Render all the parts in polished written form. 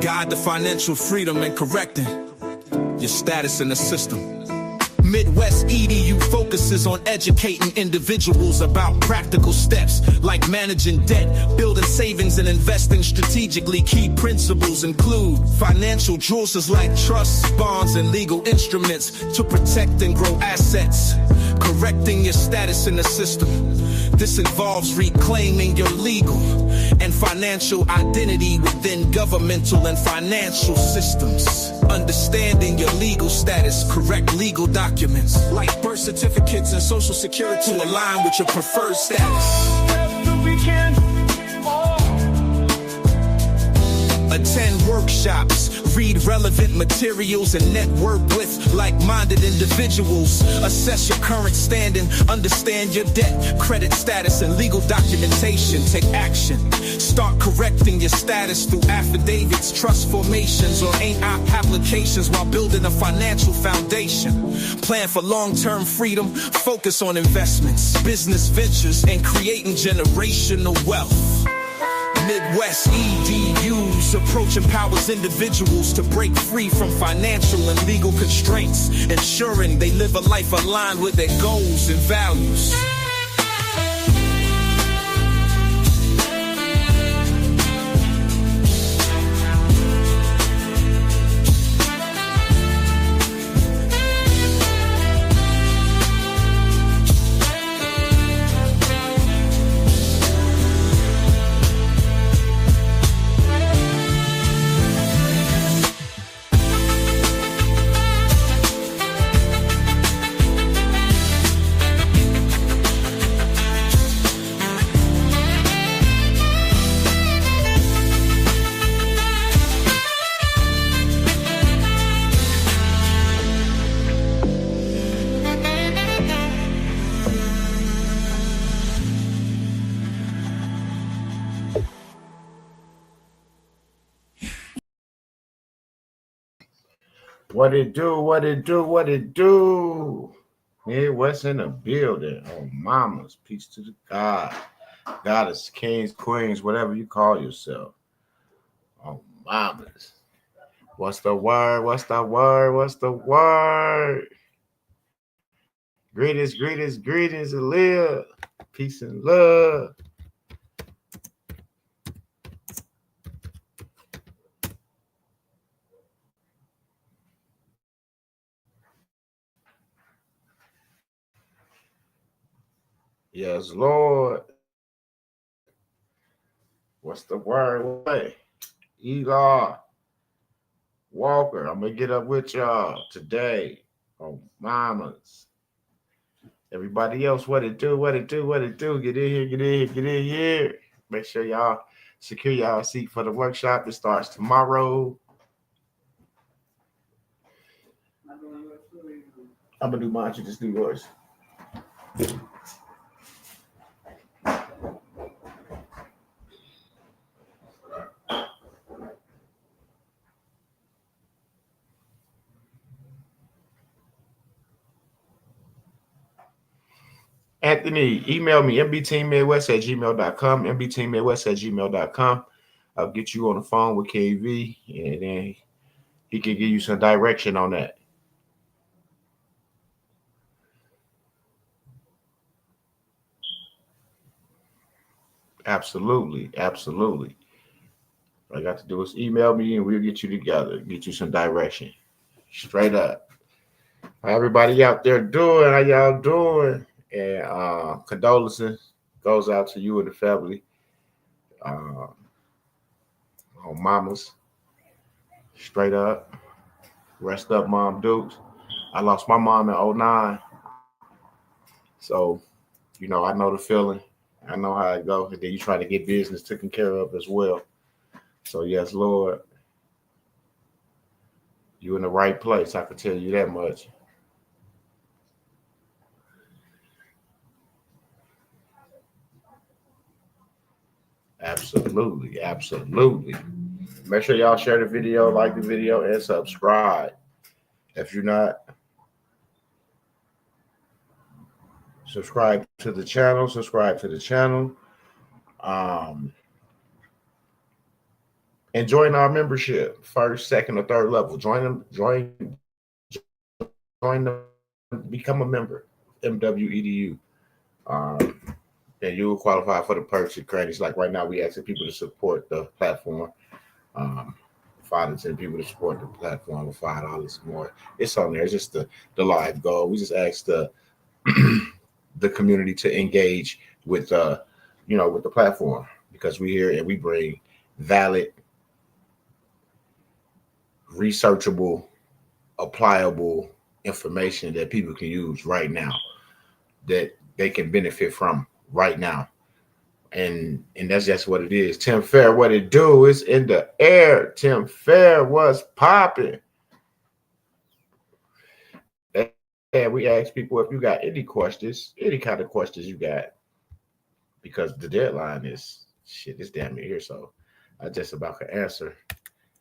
Guide the financial freedom and correcting your status in the system. Midwest EDU focuses on educating individuals about practical steps like managing debt, building savings, and investing strategically. Key principles include financial jewels like trusts, bonds, and legal instruments to protect and grow assets, correcting your status in the system. This involves reclaiming your legal and financial identity within governmental and financial systems. Understanding your legal status, correct legal documents like birth certificates and social security to align with your preferred status. Attend workshops, read relevant materials, and network with like-minded individuals. Assess your current standing, understand your debt, credit status, and legal documentation. Take action. Start correcting your status through affidavits, trust formations, or AIP applications while building a financial foundation. Plan for long-term freedom, focus on investments, business ventures, and creating generational wealth. Midwest EDU's approach empowers individuals to break free from financial and legal constraints, ensuring they live a life aligned with their goals and values. What it do, what it do, what it do. Midwest in the building. Oh, mamas, peace to the God. Goddess, kings, queens, whatever you call yourself. Oh, mamas. What's the word? What's the word? What's the word? Greetings, greetings, greetings, Aaliyah. Peace and love. Yes, Lord. What's the word? Hey, Eli Walker, I'm going to get up with y'all today. Oh, mamas. Everybody else, what it do, what it do, what it do. Get in here, get in here, get in here. Make sure y'all secure y'all seat for the workshop. It starts tomorrow. I'm going to do mine. You just do yours. Anthony, email me, mbteammidwest@gmail.com, mbteammidwest@gmail.com. I'll get you on the phone with KV, and then he can give you some direction on that. Absolutely, absolutely. All I got to do is email me, and we'll get you together, get you some direction. Straight up. How everybody out there doing? How y'all doing? And condolences goes out to you and the family. Oh, mamas. Straight up. Rest up, Mom Dukes. I lost my mom in 2009. So, I know the feeling. I know how it goes. And then you try to get business taken care of as well. So, yes, Lord. You in the right place. I can tell you that much. Absolutely, absolutely. Make sure y'all share the video, like the video, and subscribe. If you're not, subscribe to the channel. Subscribe to the channel. and join our membership, first, second, or third level. Join them, join them, become a member, MWEDU. Um, and you will qualify for the perks and credits. Like right now, we asking people to support the platform. Um, 5 to 10 people to support the platform with $5 more. It's on there. It's just the live goal. We just ask the community to engage with with the platform because we here and we bring valid, researchable, applicable information that people can use right now that they can benefit from right now. And that's just what it is. Tim Fair, what it do is in the air. Tim Fair was popping. And we ask people if you got any questions, any kind of questions you got, because the deadline is shit, it's damn near here. So I just about can answer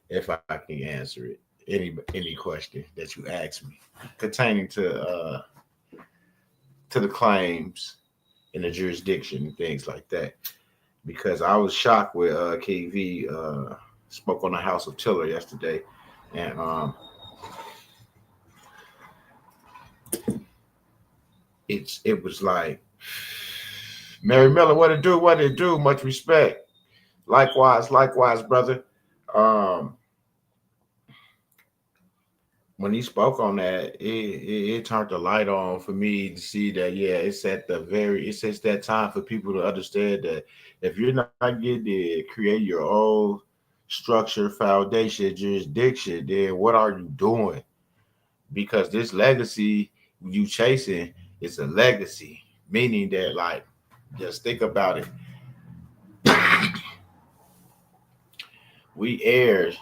if I can answer it. Any question that you ask me pertaining to the claims in the jurisdiction and things like that. Because I was shocked with KV spoke on the House of Tiller yesterday, and it was like Mary Miller, what it do, what it do. Much respect. Likewise, brother. Um, when he spoke on that, it turned the light on for me to see that it's that time for people to understand that if you're not getting to create your own structure, foundation, jurisdiction, then what are you doing? Because this legacy you chasing is a legacy, meaning that like just think about it. We heirs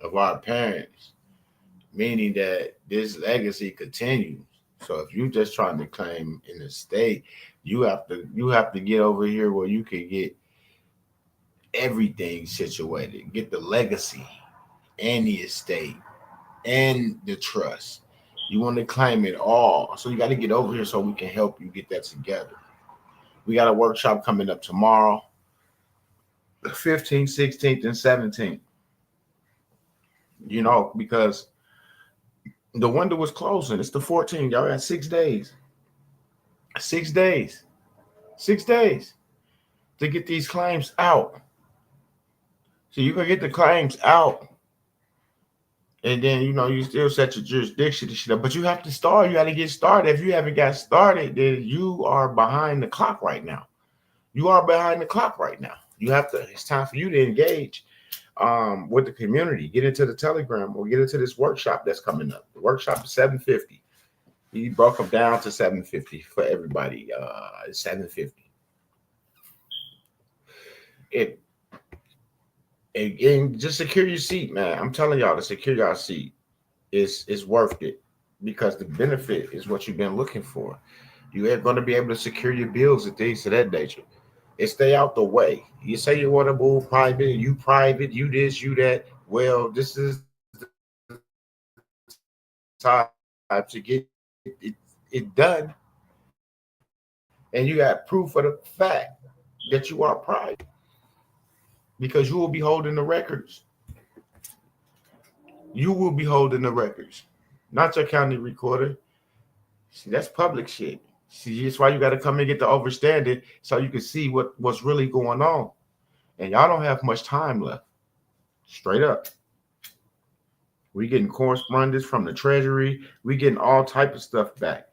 of our parents, meaning that this legacy continues. So if you're just trying to claim in the state, you have to get over here where you can get everything situated, get the legacy and the estate and the trust. You want to claim it all. So you got to get over here so we can help you get that together. We got a workshop coming up tomorrow, the 15th, 16th, and 17th. Because the window was closing. It's the 14th. Y'all got 6 days. 6 days. 6 days to get these claims out. So you can get the claims out. And then you still set your jurisdiction and shit up. But you have to start. You got to get started. If you haven't got started, then you are behind the clock right now. You are behind the clock right now. It's time for you to engage with the community. Get into the Telegram or get into this workshop that's coming up. The workshop is $750. He broke them down to $750 for everybody. It's $750. And just secure your seat, man. I'm telling y'all to secure your seat is worth it because the benefit is what you've been looking for. You are going to be able to secure your bills and things of that nature. And stay out the way. You say you want to move private, you this, you that. Well, this is the time to get it done. And you got proof of the fact that you are private because you will be holding the records. You will be holding the records, not your county recorder. See, that's public shit. See, that's why you got to come and get the overstanding so you can see what's really going on. And y'all don't have much time left. Straight up. We getting correspondence from the Treasury. We getting all type of stuff back.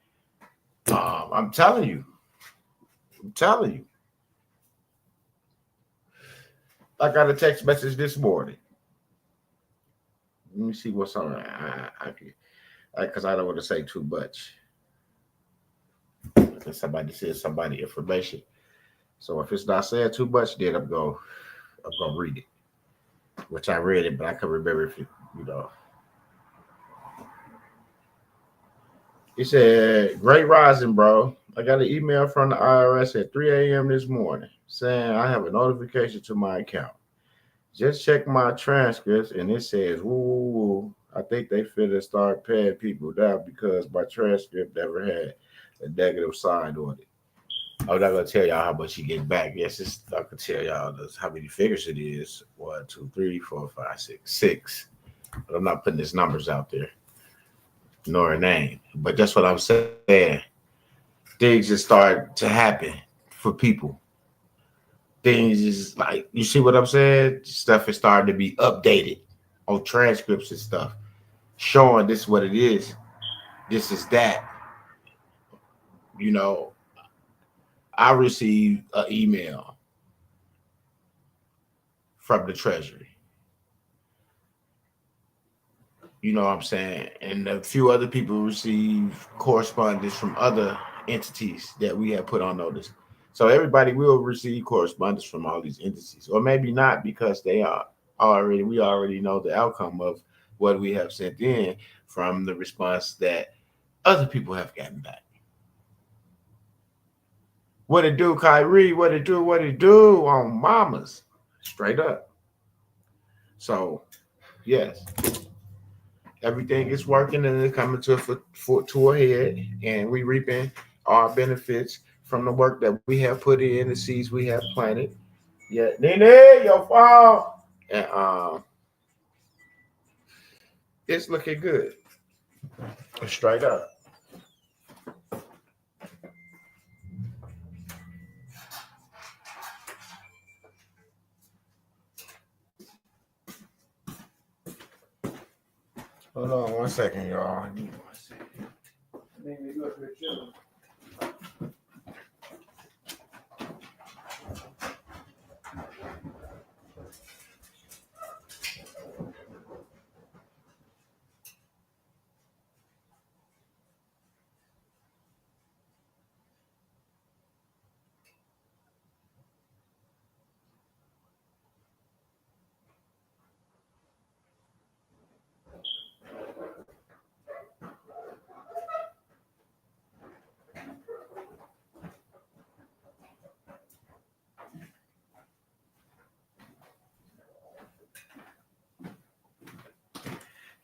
I'm telling you. I got a text message this morning. Let me see what's on. Because I don't want to say too much. Somebody said somebody information. So if it's not saying too much, then I'm gonna read it. Which I read it, but I can't remember if It said, "Great rising, bro. I got an email from the IRS at 3 a.m. this morning saying I have a notification to my account. Just check my transcripts and it says, woo. I think they finna start paying people down because my transcript never had a negative sign on it." I'm not gonna tell y'all how much you get back. Yes, I can tell y'all how many figures it is. 1, 2, 3, 4, 5, 6, 6. But I'm not putting his numbers out there, nor a name. But that's what I'm saying. Things just start to happen for people. Things is like, you see what I'm saying? Stuff is starting to be updated on transcripts and stuff, showing this is what it is. This is that. You know, I received an email from the Treasury. You know what I'm saying? And a few other people receive correspondence from other entities that we have put on notice. So everybody will receive correspondence from all these entities, or maybe not, because they are already, we already know the outcome of what we have sent in from the response that other people have gotten back. What it do, Kyrie? What it do? What it do on mamas? Straight up. So yes, everything is working and it's coming to a head, and we reaping our benefits from the work that we have put in, the seeds we have planted. Yeah, Nene, your fall, and it's looking good, straight up. Hold on 1 second, y'all.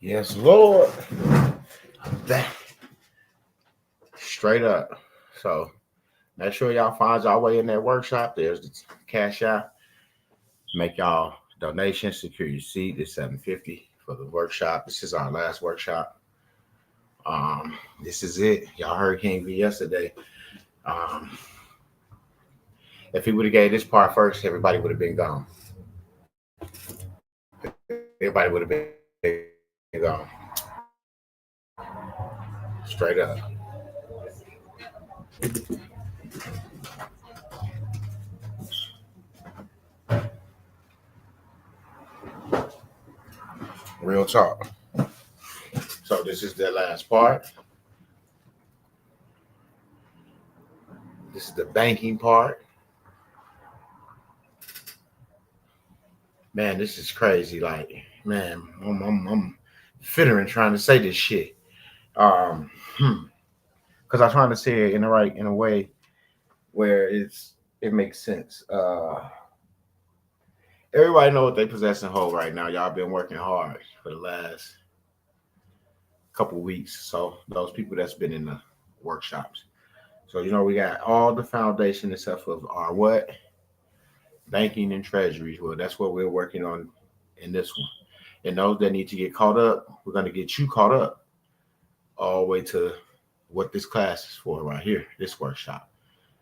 Yes, Lord. That straight up. So make sure y'all find y'all way in that workshop. There's the cash out. Make y'all donations, secure your seat. It's $750 for the workshop. This is our last workshop. This is it. Y'all heard King V yesterday. Um, if he would have gave this part first, everybody would have been gone. Everybody would have been gone. Straight up. Real talk. So this is the last part. This is the banking part. Man, this is crazy. Like, man, I'm fittering trying to say this shit. Um, because I'm trying to say it in a way where it makes sense. Everybody know what they possess and hold right now. Y'all been working hard for the last couple weeks. So those people that's been in the workshops. So we got all the foundation and stuff of our what? Banking and treasuries. Well, that's what we're working on in this one. And those that need to get caught up, we're going to get you caught up all the way to what this class is for right here, this workshop.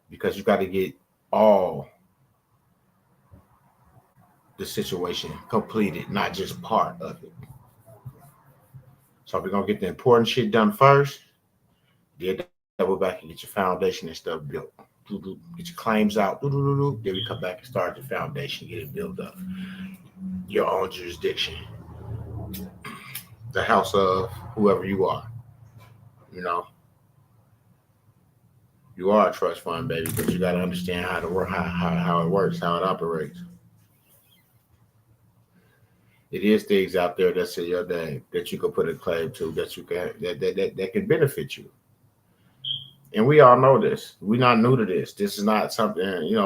Because you got to get all the situation completed, not just part of it. So we're going to get the important shit done first. Then double back and get your foundation and stuff built. Get your claims out. Then we come back and start the foundation, get it built up. Your own jurisdiction. The house of whoever you are. You are a trust fund, baby, but you got to understand how to work, how it works, how it operates. It is things out there that's in your name that you can put a claim to, that you can that can benefit you. And we all know this. We're not new to this. This is not something,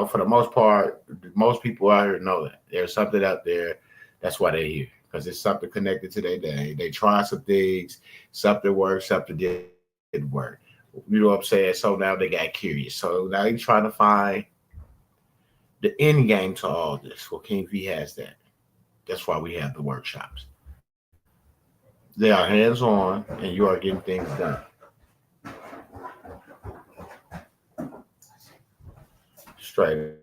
for the most part, most people out here know that. There's something out there. That's why they're here. Because it's something connected to their day. They try some things, something works, something didn't work. Well, You know what I'm saying? So now they got curious. So now they're trying to find the end game to all this. Well, King V has that. That's why we have the workshops. They are hands on, and you are getting things done. Straight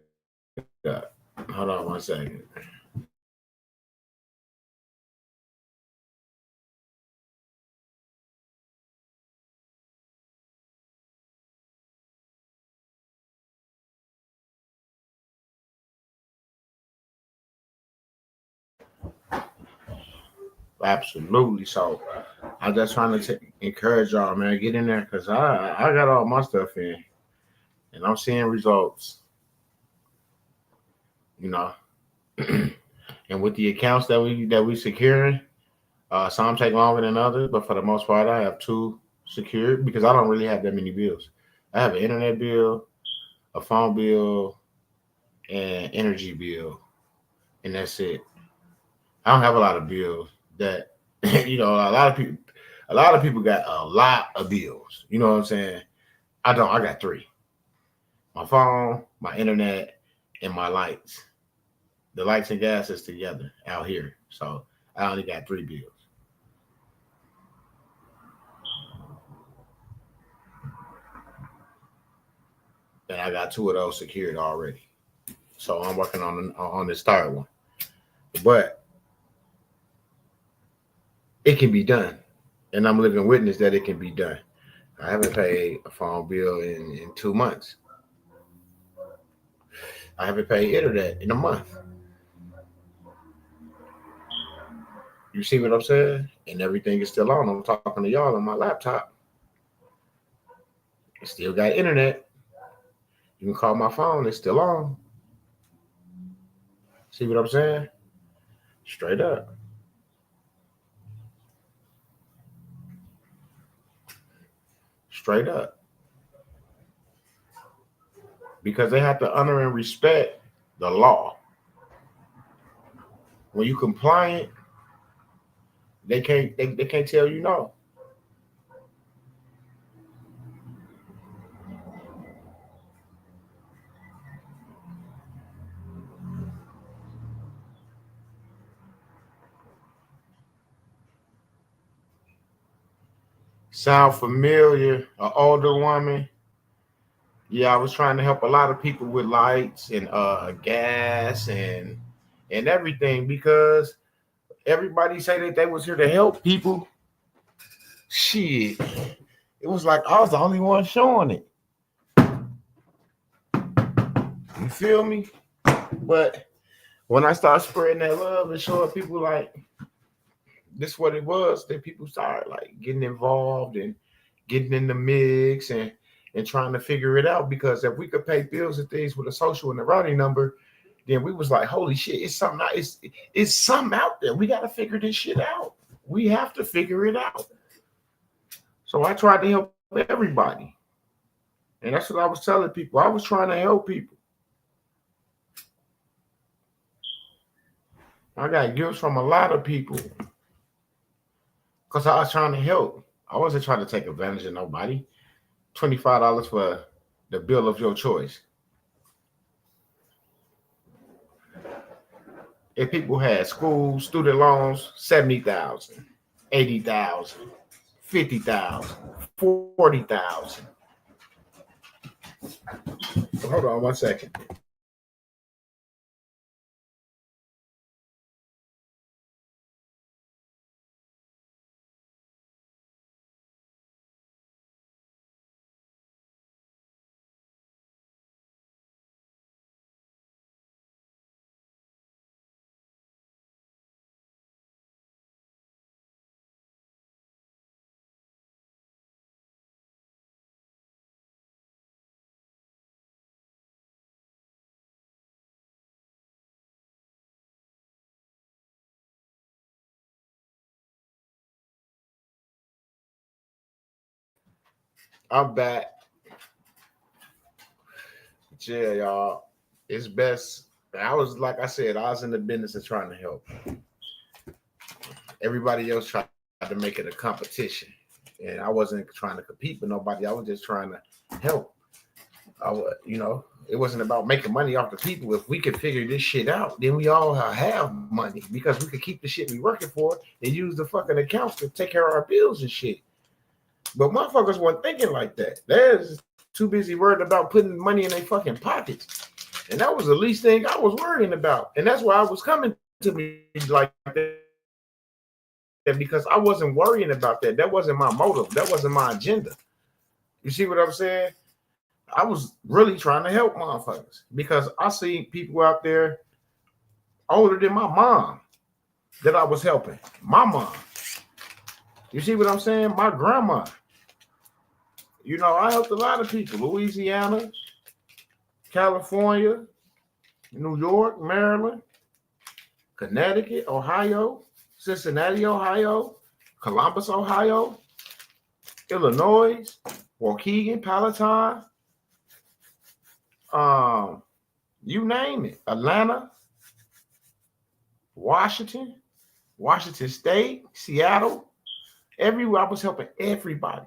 up. Hold on 1 second. Absolutely. So I'm just trying to encourage y'all, man. Get in there because I got all my stuff in, and I'm seeing results. You know, and with the accounts that we securing, some take longer than others, but for the most part, I have two secured because I don't really have that many bills. I have an internet bill, a phone bill, and energy bill, and that's it. I don't have a lot of bills that a lot of people got a lot of bills. You know what I'm saying? I don't. I got three: my phone, my internet, and my lights. The lights and gas is together out here, so I only got three bills, and I got two of those secured already. So I'm working on this third one, but it can be done, and I'm living witness that it can be done. I haven't paid a phone bill in 2 months. I haven't paid internet in a month. You see what I'm saying? And everything is still on. I'm talking to y'all on my laptop. I still got internet. You can call my phone. It's still on. See what I'm saying? Straight up. Straight up. Because they have to honor and respect the law. When you compliant, they can't tell you no. Sound familiar? An older woman. Yeah, I was trying to help a lot of people with lights and gas and everything because everybody say that they was here to help people. Shit, it was like I was the only one showing it. You feel me? But when I start spreading that love and showing people like this what it was, then people started like getting involved and getting in the mix and trying to figure it out. Because if we could pay bills and things with a social and a routing number, then we was like, holy shit, it's something out, it's something out there. We gotta figure this shit out. We have to figure it out. So I tried to help everybody. And that's what I was telling people. I was trying to help people. I got gifts from a lot of people because I was trying to help. I wasn't trying to take advantage of nobody. $25 for the bill of your choice. If people had school, student loans, 70,000, 80,000, 50,000, 40,000. Hold on 1 second. I'm back. Yeah, y'all. It's best. I was like I said, I was in the business of trying to help. Everybody else tried to make it a competition. and I wasn't trying to compete with nobody. I was just trying to help. It wasn't about making money off the people. If we could figure this shit out, then we all have money because we could keep the shit we working for and use the fucking accounts to take care of our bills and shit. But motherfuckers weren't thinking like that. They're too busy worried about putting money in their fucking pockets. And that was the least thing I was worrying about. And that's why I was coming to me like that, because I wasn't worrying about that. That wasn't my motive. That wasn't my agenda. You see what I'm saying? I was really trying to help motherfuckers because I see people out there older than my mom that I was helping. My mom. You see what I'm saying? My grandma. I helped a lot of people. Louisiana, California, New York, Maryland, Connecticut, Ohio, Cincinnati, Ohio, Columbus, Ohio, Illinois, Waukegan, Palatine, you name it, Atlanta, Washington State, Seattle, everywhere. I was helping everybody.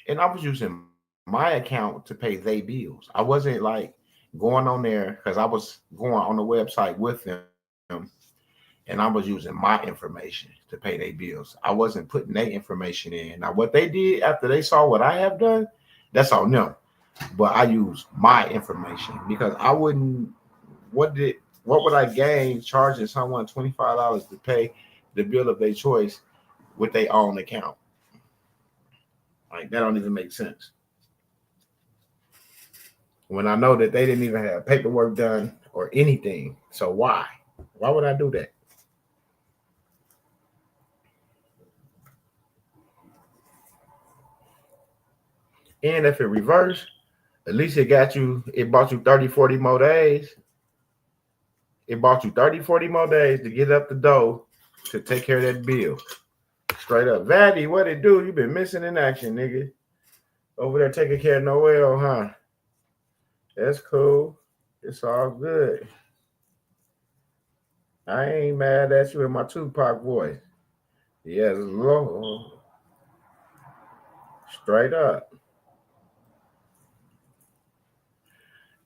And I was using my account to pay their bills. I wasn't like going on there because I was going on the website with them and I was using my information to pay their bills. I wasn't putting their information in. Now, what they did after they saw what I have done, that's on them. But I use my information because I wouldn't. What would I gain charging someone $25 to pay the bill of their choice with their own account? Like, that don't even make sense. When I know that they didn't even have paperwork done or anything. So why? Why would I do that? And if it reversed, at least it bought you 30, 40 more days. It bought you 30, 40 more days to get up the dough to take care of that bill. Straight up. Vaddy, what it do? You been missing in action, nigga. Over there taking care of Noel, huh? That's cool. It's all good. I ain't mad at you in my Tupac voice. Yes, Lord. Straight up.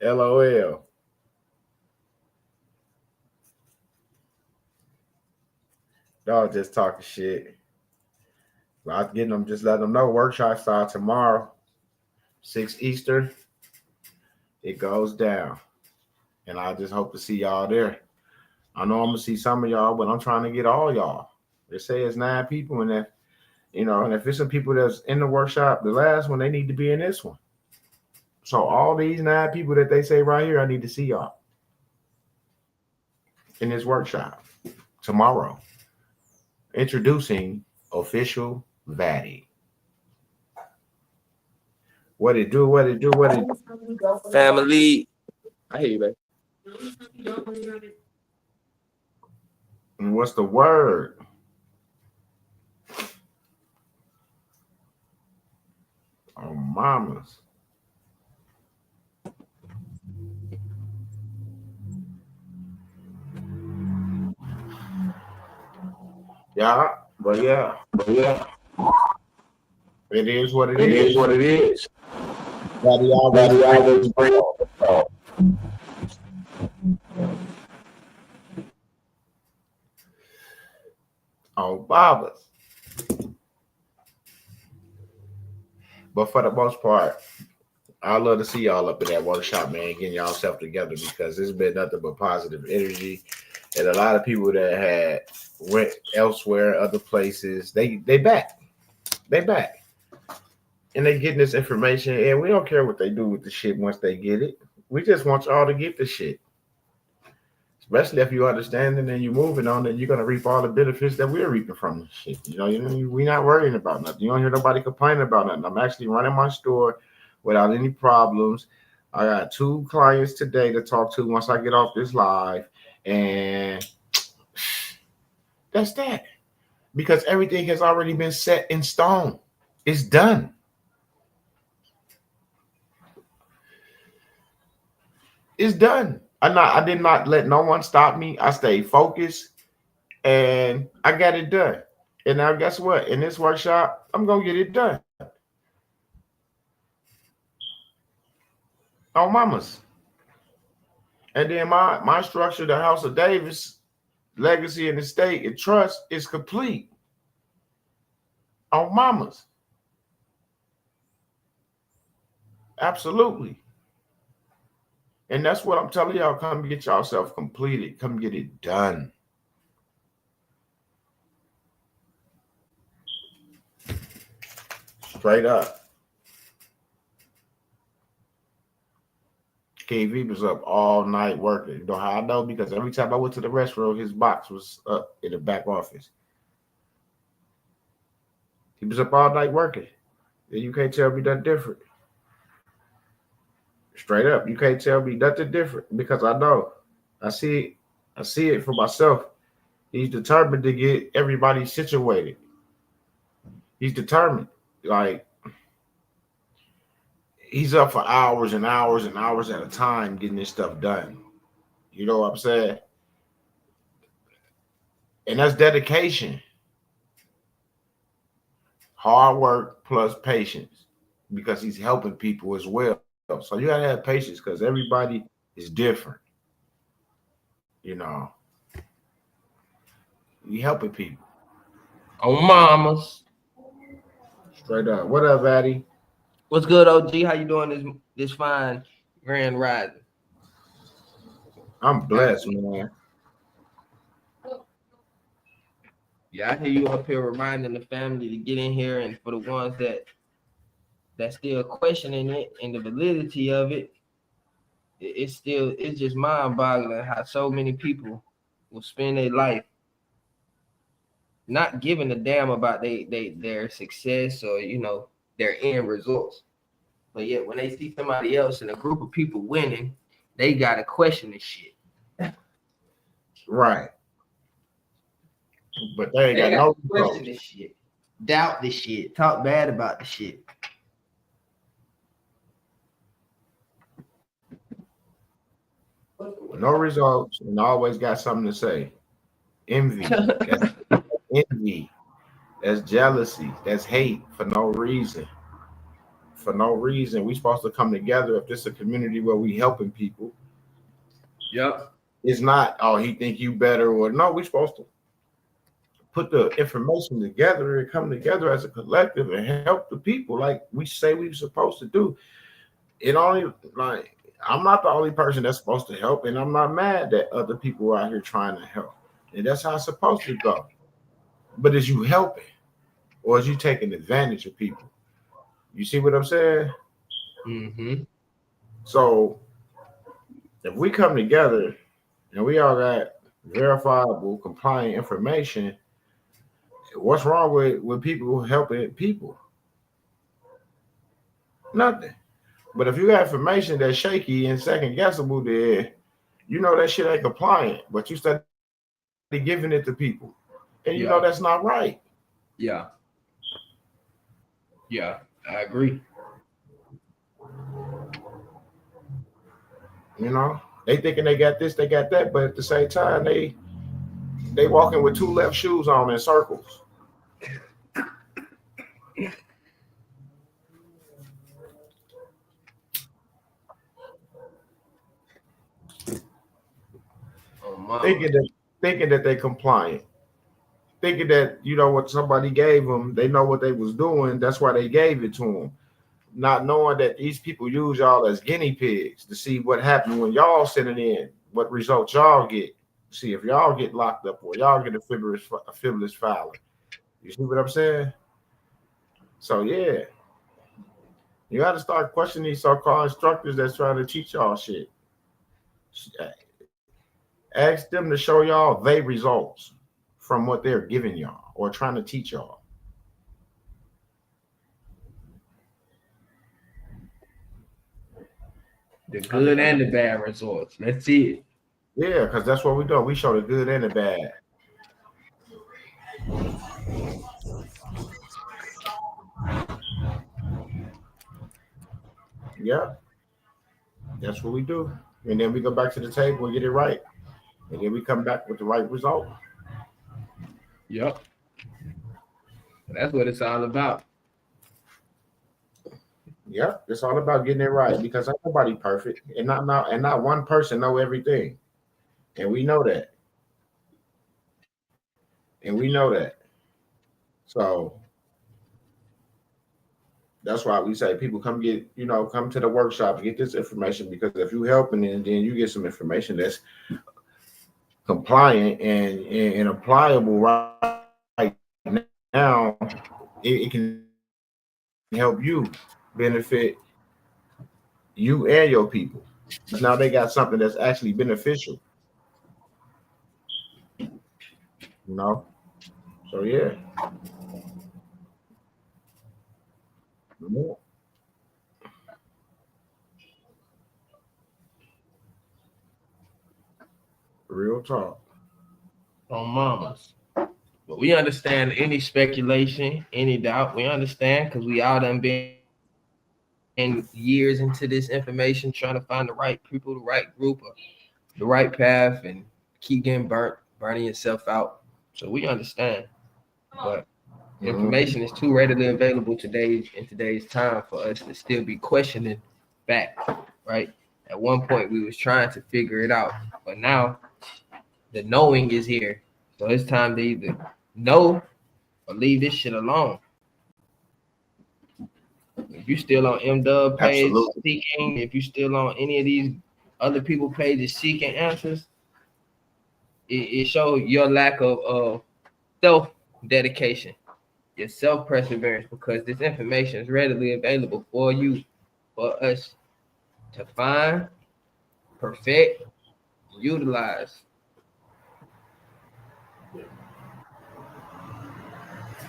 LOL. Y'all just talking shit. I was getting them, just let them know. Workshop start tomorrow, 6 Eastern. It goes down. And I just hope to see y'all there. I know I'm gonna see some of y'all, but I'm trying to get all y'all. They say it's 9 people, and that, and if it's some people that's in the workshop, the last one, they need to be in this one. So all these 9 people that they say right here, I need to see y'all in this workshop tomorrow. Introducing official Vaddy. What it do? Family. I hear you, babe. And what's the word? Oh, mamas. Yeah, but yeah. It is what it is. Daddy always bring Oh, Babas. But for the most part, I love to see y'all up in that workshop, man, getting y'all self together, because it's been nothing but positive energy. And a lot of people that had went elsewhere, other places, they back. They back. And they getting this information, and we don't care what they do with the shit once they get it. We just want y'all to get the shit. Especially if you understand it and you're moving on it, you're going to reap all the benefits that we're reaping from this shit. We're not worrying about nothing. You don't hear nobody complaining about nothing. I'm actually running my store without any problems. I got 2 clients today to talk to once I get off this live. And that's that. Because everything has already been set in stone. It's done. It's done. I did not let no one stop me. I stayed focused and I got it done. And now guess what? In this workshop, I'm gonna get it done. On mamas. And then my structure, the House of Davis, legacy and estate and trust is complete. On mamas. Absolutely. And that's what I'm telling y'all. Come get yourself completed. Come get it done. Straight up. KV was up all night working. You know how I know? Because every time I went to the restroom, his box was up in the back office. He was up all night working. And you can't tell me nothing different. Straight up. You can't tell me nothing different because I know. I see it. I see it for myself. He's determined to get everybody situated. He's determined. Like, he's up for hours and hours and hours at a time getting this stuff done. You know what I'm saying? And that's dedication. Hard work plus patience because he's helping people as well. So you gotta have patience because everybody is different. You know, you helping people. On mamas. Straight up. What up, Addy? What's good, OG? How you doing this fine grand rising? I'm blessed, man. Yeah, I hear you up here reminding the family to get in here, and for the ones that still questioning it and the validity of it, it's just mind-boggling how so many people will spend their life not giving a damn about their success or their end results. But yet when they see somebody else in a group of people winning, they gotta question this shit. Right. But they ain't got no question this shit. Doubt this shit. Talk bad about the shit. No results and always got something to say. Envy. That's envy. That's jealousy. That's hate for no reason. For no reason. We supposed to come together if this is a community where we helping people. Yep. It's not, oh, he think you better, or no, we supposed to put the information together and come together as a collective and help the people like we say we're supposed to do. It only, like, I'm not the only person that's supposed to help, and I'm not mad that other people are out here trying to help. And that's how it's supposed to go. But is you helping or is you taking advantage of people? You see what I'm saying? Mm-hmm. So if we come together and we all got verifiable, compliant information, what's wrong with people helping people? Nothing. But if you got information that's shaky and second guessable, then you know that shit ain't compliant, but you start giving it to people. And you know that's not right. Yeah. Yeah, I agree. You know, they thinking they got this, they got that, but at the same time, they walking with two left shoes on in circles. Thinking that they compliant, thinking that you know what somebody gave them, they know what they was doing. That's why they gave it to them, not knowing that these people use y'all as guinea pigs to see what happened when y'all send it in, what results y'all get. See if y'all get locked up or y'all get a fibrous filer. You see what I'm saying? So yeah, you got to start questioning these so-called instructors that's trying to teach y'all shit. Ask them to show y'all they results from what they're giving y'all or trying to teach y'all. The good and the bad results. Let's see it. Yeah, because that's what we do. We show the good and the bad. Yeah, that's what we do. And then we go back to the table and get it right. And then we come back with the right result. Yep. That's what it's all about. Yeah, it's all about getting it right because ain't nobody perfect, and not one person know everything, and we know that, So that's why we say people come come to the workshops, get this information because if you helping and then you get some information that's compliant and applicable right now, it can help you benefit you and your people. Because now they got something that's actually beneficial, you know? So yeah. Yeah, real talk. On mamas. But we understand any speculation, any doubt. We understand because we all done been years into this information, trying to find the right people, the right group, or the right path, and keep getting burning yourself out. So we understand. But information is too readily available in today's time for us to still be questioning back, right? At one point we was trying to figure it out, but now the knowing is here. So it's time to either know or leave this shit alone. If you still on M-Dub page Absolutely. seeking, if you still on any of these other people pages seeking answers, it shows your lack of self dedication, your self perseverance, because this information is readily available for you, for us to find, perfect, utilize.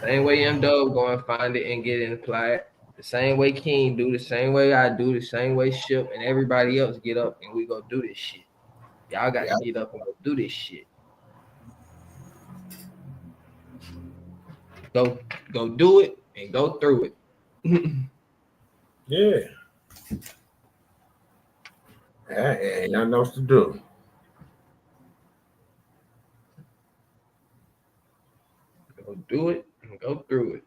Same way M-Dub go and find it and get it and apply it. The same way King do, the same way I do, the same way Ship and everybody else get up and we go do this shit. Y'all got to Yeah. get up and go do this shit. Go go do it and go through it. Yeah. Ain't nothing else to do. Go do it and go through it.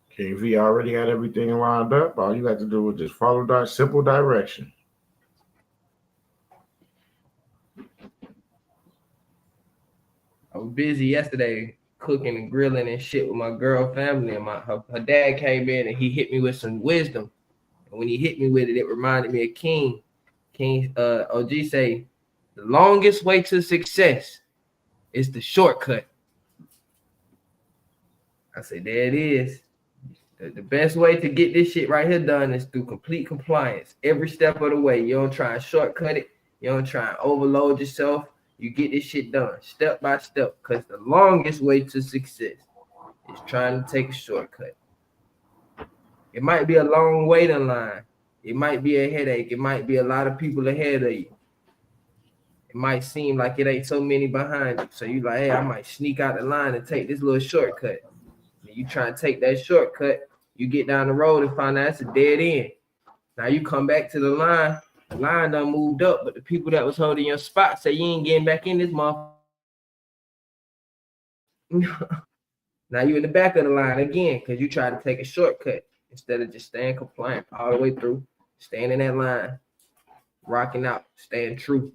King V already got everything lined up. All you got to do is just follow that simple direction. I was busy yesterday cooking and grilling and shit with my girl family, and her dad came in and he hit me with some wisdom. And when he hit me with it, it reminded me of King. King OG say the longest way to success is the shortcut. I say there it is. The best way to get this shit right here done is through complete compliance. Every step of the way. You don't try and shortcut it. You don't try and overload yourself. You get this shit done step by step. Because the longest way to success is trying to take a shortcut. It might be a long waiting line. It might be a headache. It might be a lot of people ahead of you. It might seem like it ain't so many behind you. So you like, hey, I might sneak out the line and take this little shortcut. And you try and take that shortcut, you get down the road and find out it's a dead end. Now you come back to the line done moved up, but the people that was holding your spot say you ain't getting back in this motherfucker. Now you in the back of the line again because you try to take a shortcut instead of just staying compliant all the way through, staying in that line, rocking out, staying true.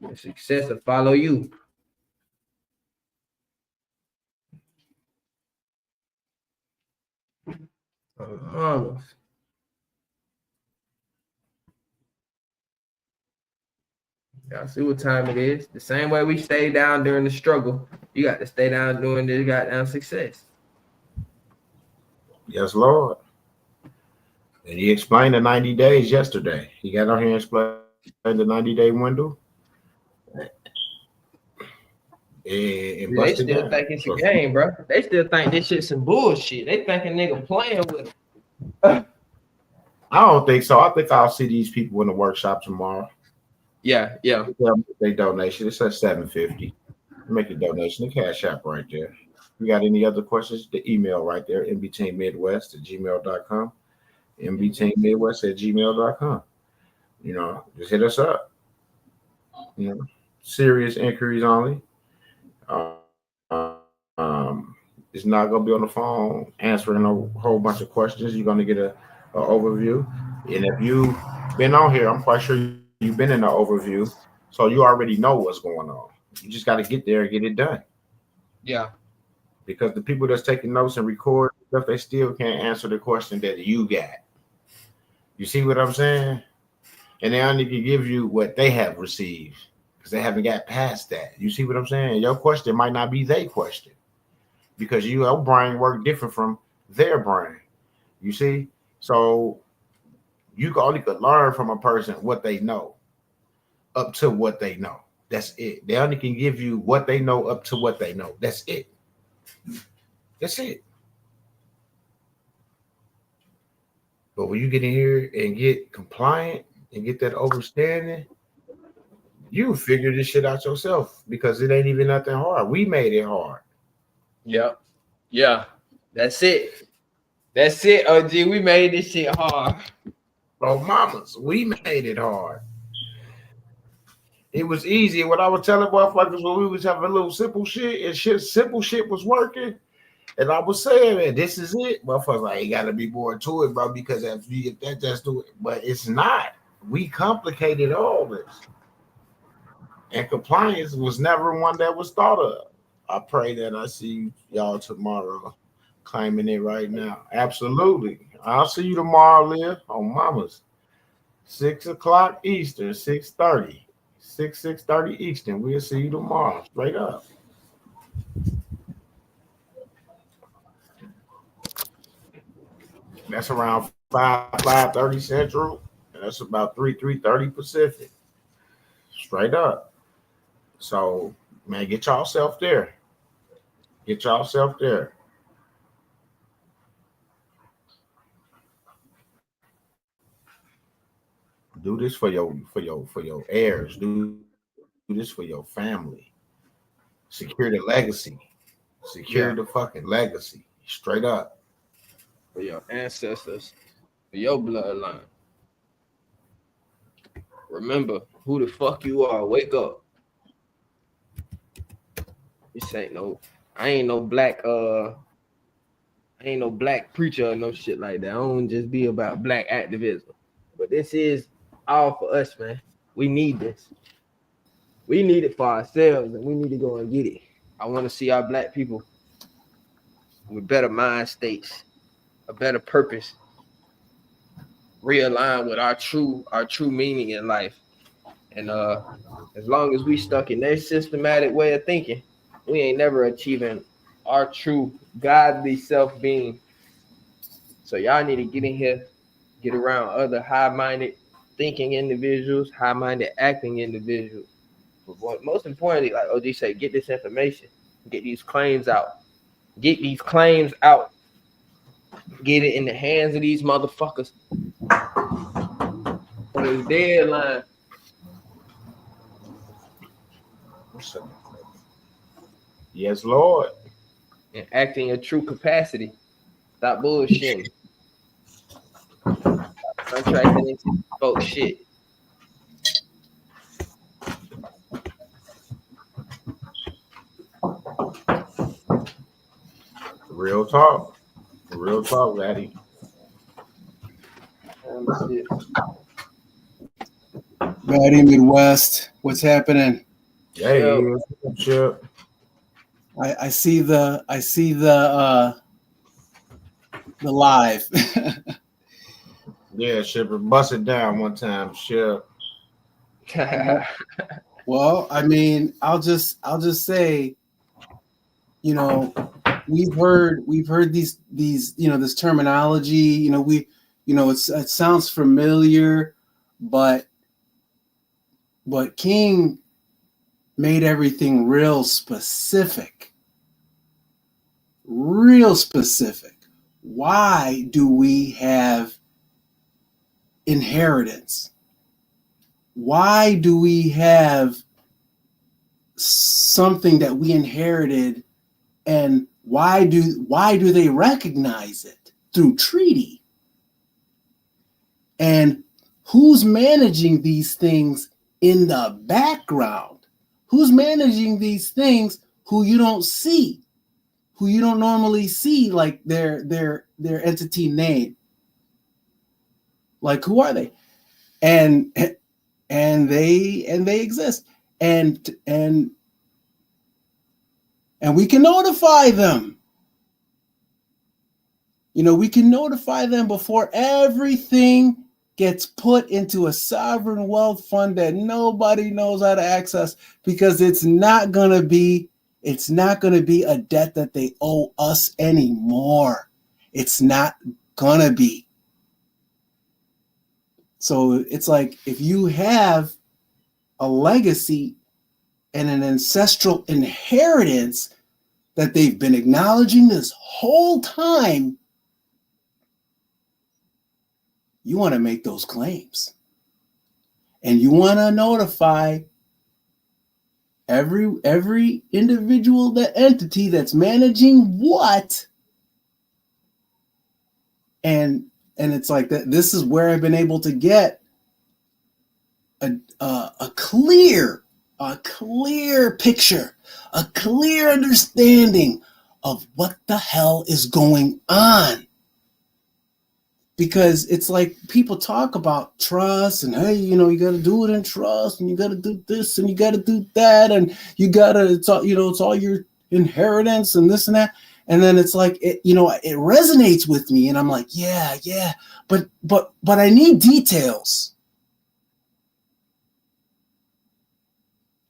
The success will follow you. Y'all see what time it is. The same way we stay down during the struggle, you got to stay down during this goddamn success. Yes, Lord. And he explained the 90 days yesterday. He got on here and explained the 90-day window. And They busted still down. think it's a game, bro. They still think this shit's some bullshit. They think a nigga playing with it. I don't think so. I think I'll see these people in the workshop tomorrow. Yeah. They donation. It says $7.50. Make a donation. The cash app right there. If you got any other questions, the email right there, inbetweenmidwest@gmail.com. inbetweenmidwest@gmail.com. Just hit us up. Serious inquiries only. It's not gonna be on the phone answering a whole bunch of questions. You're gonna get a overview, and if you've been on here, I'm quite sure you've been in the overview, so you already know what's going on. You just got to get there and get it done. Yeah. Because the people that's taking notes and record stuff, they still can't answer the question that you got. You see what I'm saying? And they only can give you what they have received because they haven't got past that. You see what I'm saying? Your question might not be their question because your brain work different from their brain. You see? So you only could learn from a person what they know up to what they know. That's it. They only can give you what they know up to what they know. That's it. That's it. But when you get in here and get compliant and get that understanding, you figure this shit out yourself because it ain't even nothing hard. We made it hard. Yep. Yeah. That's it. That's it, OG. We made this shit hard. Oh, mamas, we made it hard. It was easy. What I was telling motherfuckers when we was having a little simple shit was working. And I was saying, man, this is it. Motherfuckers like, it gotta be more to it, bro, because if that just do it, but it's not. We complicated all this. And compliance was never one that was thought of. I pray that I see y'all tomorrow claiming it right now. Absolutely. I'll see you tomorrow, Liv, on Mama's. 6 o'clock Eastern, 6:30. 6:30 Eastern. We'll see you tomorrow. Straight up. That's around 5:30 Central. And that's about 3:30 Pacific. Straight up. So, man, get yourself there. Get yourself there. Do this for your heirs. Do this for your family. Secure the legacy. Secure the fucking legacy. Straight up. For your ancestors, for your bloodline. Remember who the fuck you are. Wake up. This ain't no, I ain't no black preacher or no shit like that. I don't just be about black activism. But this is all for us, man. We need this. We need it for ourselves, and we need to go and get it. I want to see our black people with better mind states, a better purpose, realign with our true meaning in life. And as long as we stuck in their systematic way of thinking, we ain't never achieving our true godly self-being. So y'all need to get in here, get around other high-minded thinking individuals, high-minded acting individuals. But most importantly, like OG said, get this information, get these claims out, get these claims out, get it in the hands of these motherfuckers on this deadline. Yes, Lord. And act in your true capacity. Stop bullshitting. Contracting into folks shit. Real talk. Real talk, laddie. Maddie Midwest, what's happening? Hey, Chip. I see the live. Yeah, Chip, bust it down one time, Chip. Well, I mean, I'll just say, you know, we've heard these this terminology. It sounds familiar, but King made everything real specific. Real specific. Why do we have inheritance? Why do we have something that we inherited, and why do they recognize it? Through treaty. And who's managing these things in the background? Who's managing these things who you don't see? who you don't normally see, like their entity name. Like, who are they? And they exist. And we can notify them. We can notify them before everything gets put into a sovereign wealth fund that nobody knows how to access, because it's not going to be a debt that they owe us anymore. It's not going to be. So it's like, if you have a legacy and an ancestral inheritance that they've been acknowledging this whole time, you want to make those claims. And you want to notify every individual, that entity that's managing what. And it's like that. This is where I've been able to get a clear picture, a clear understanding of what the hell is going on. Because it's like, people talk about trust and, hey, you got to do it in trust, and you got to do this and you got to do that, and you got to, it's all your inheritance and this and that. And then it's like, it resonates with me, and I'm like, yeah, but I need details.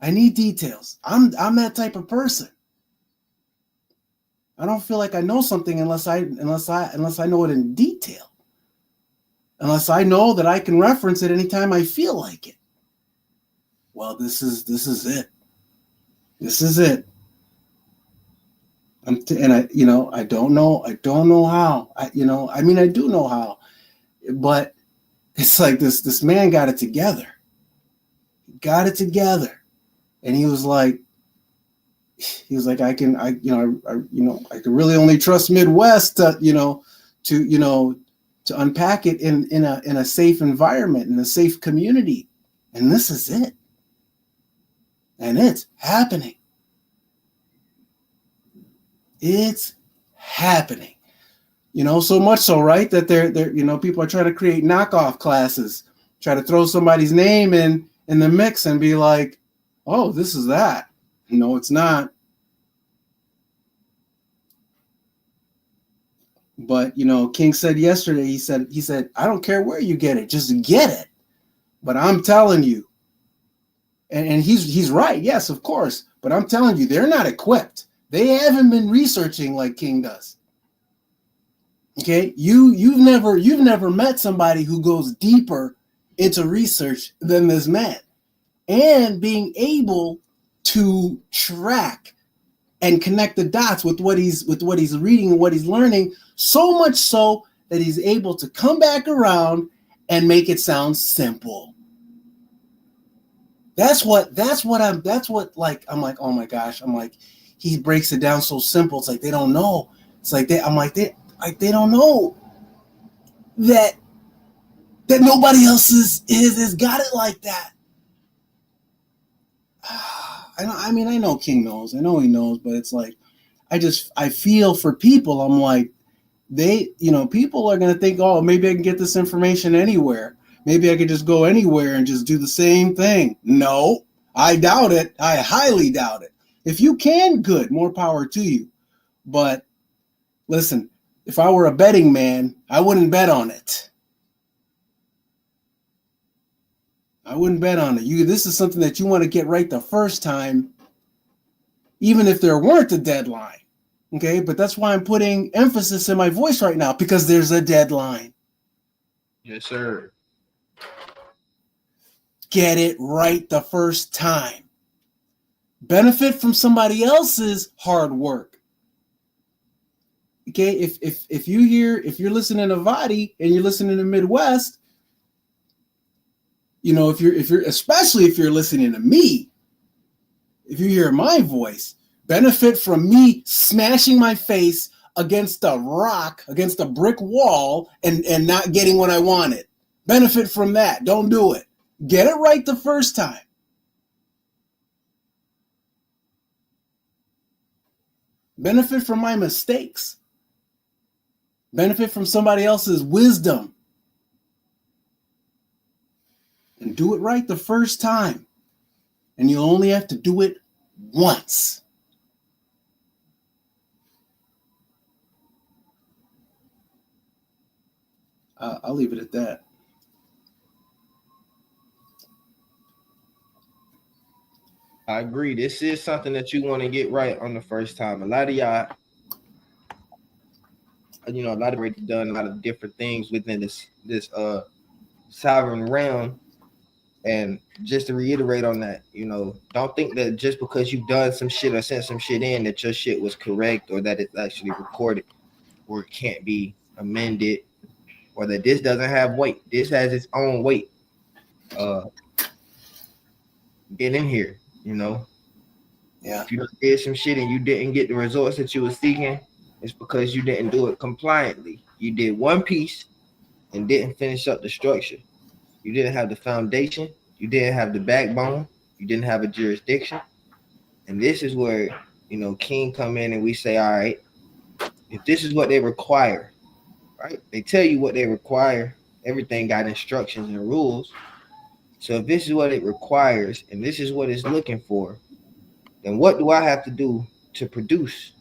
I need details. I'm that type of person. I don't feel like I know something unless I know it in detail. Unless I know that I can reference it anytime I feel like it. Well, this is it. This is it. I don't know how. I do know how, but it's like this man got it together. And he was like, I can really only trust Midwest to unpack it in a safe environment, in a safe community. And this is it. And it's happening. It's happening. So much so, right, that they're people are trying to create knockoff classes, try to throw somebody's name in the mix and be like, oh, this is that. No, it's not. But King said yesterday, he said, I don't care where you get it, just get it. But I'm telling you, and he's right, yes, of course. But I'm telling you, they're not equipped. They haven't been researching like King does. Okay, you've never met somebody who goes deeper into research than this man, and being able to track and connect the dots with what he's reading and what he's learning, so much so that he's able to come back around and make it sound simple. I'm like, oh my gosh, he breaks it down so simple. It's like they don't know. It's like they don't know that nobody else has got it like that. I know King knows. I know he knows, but it's like, I feel for people. I'm like, people are going to think, oh, maybe I can get this information anywhere. Maybe I could just go anywhere and just do the same thing. No, I doubt it. I highly doubt it. If you can, good, more power to you. But listen, if I were a betting man, I wouldn't bet on it. I wouldn't bet on it. This is something that you want to get right the first time, even if there weren't a deadline. Okay, but that's why I'm putting emphasis in my voice right now, because there's a deadline. Yes, sir. Get it right the first time. Benefit from somebody else's hard work. Okay, if you're listening to Vadi and you're listening to Midwest, especially if you're listening to me, if you hear my voice, benefit from me smashing my face against a rock, against a brick wall, and not getting what I wanted. Benefit from that. Don't do it. Get it right the first time. benefit from my mistakes, benefit from somebody else's wisdom, and do it right the first time. And you only have to do it once. I'll leave it at that. I agree. This is something that you want to get right on the first time. A lot of y'all, a lot of already done a lot of different things within this sovereign realm. And just to reiterate on that, don't think that just because you've done some shit or sent some shit in that your shit was correct or that it's actually recorded or it can't be amended or that this doesn't have weight. This has its own weight. Get in here, Yeah. If you did some shit and you didn't get the results that you were seeking, it's because you didn't do it compliantly. You did one piece and didn't finish up the structure. You didn't have the foundation. You didn't have the backbone. You didn't have a jurisdiction. And this is where, King come in and we say, all right, if this is what they require, right? They tell you what they require. Everything got instructions and rules. So if this is what it requires and this is what it's looking for, then what do I have to do to produce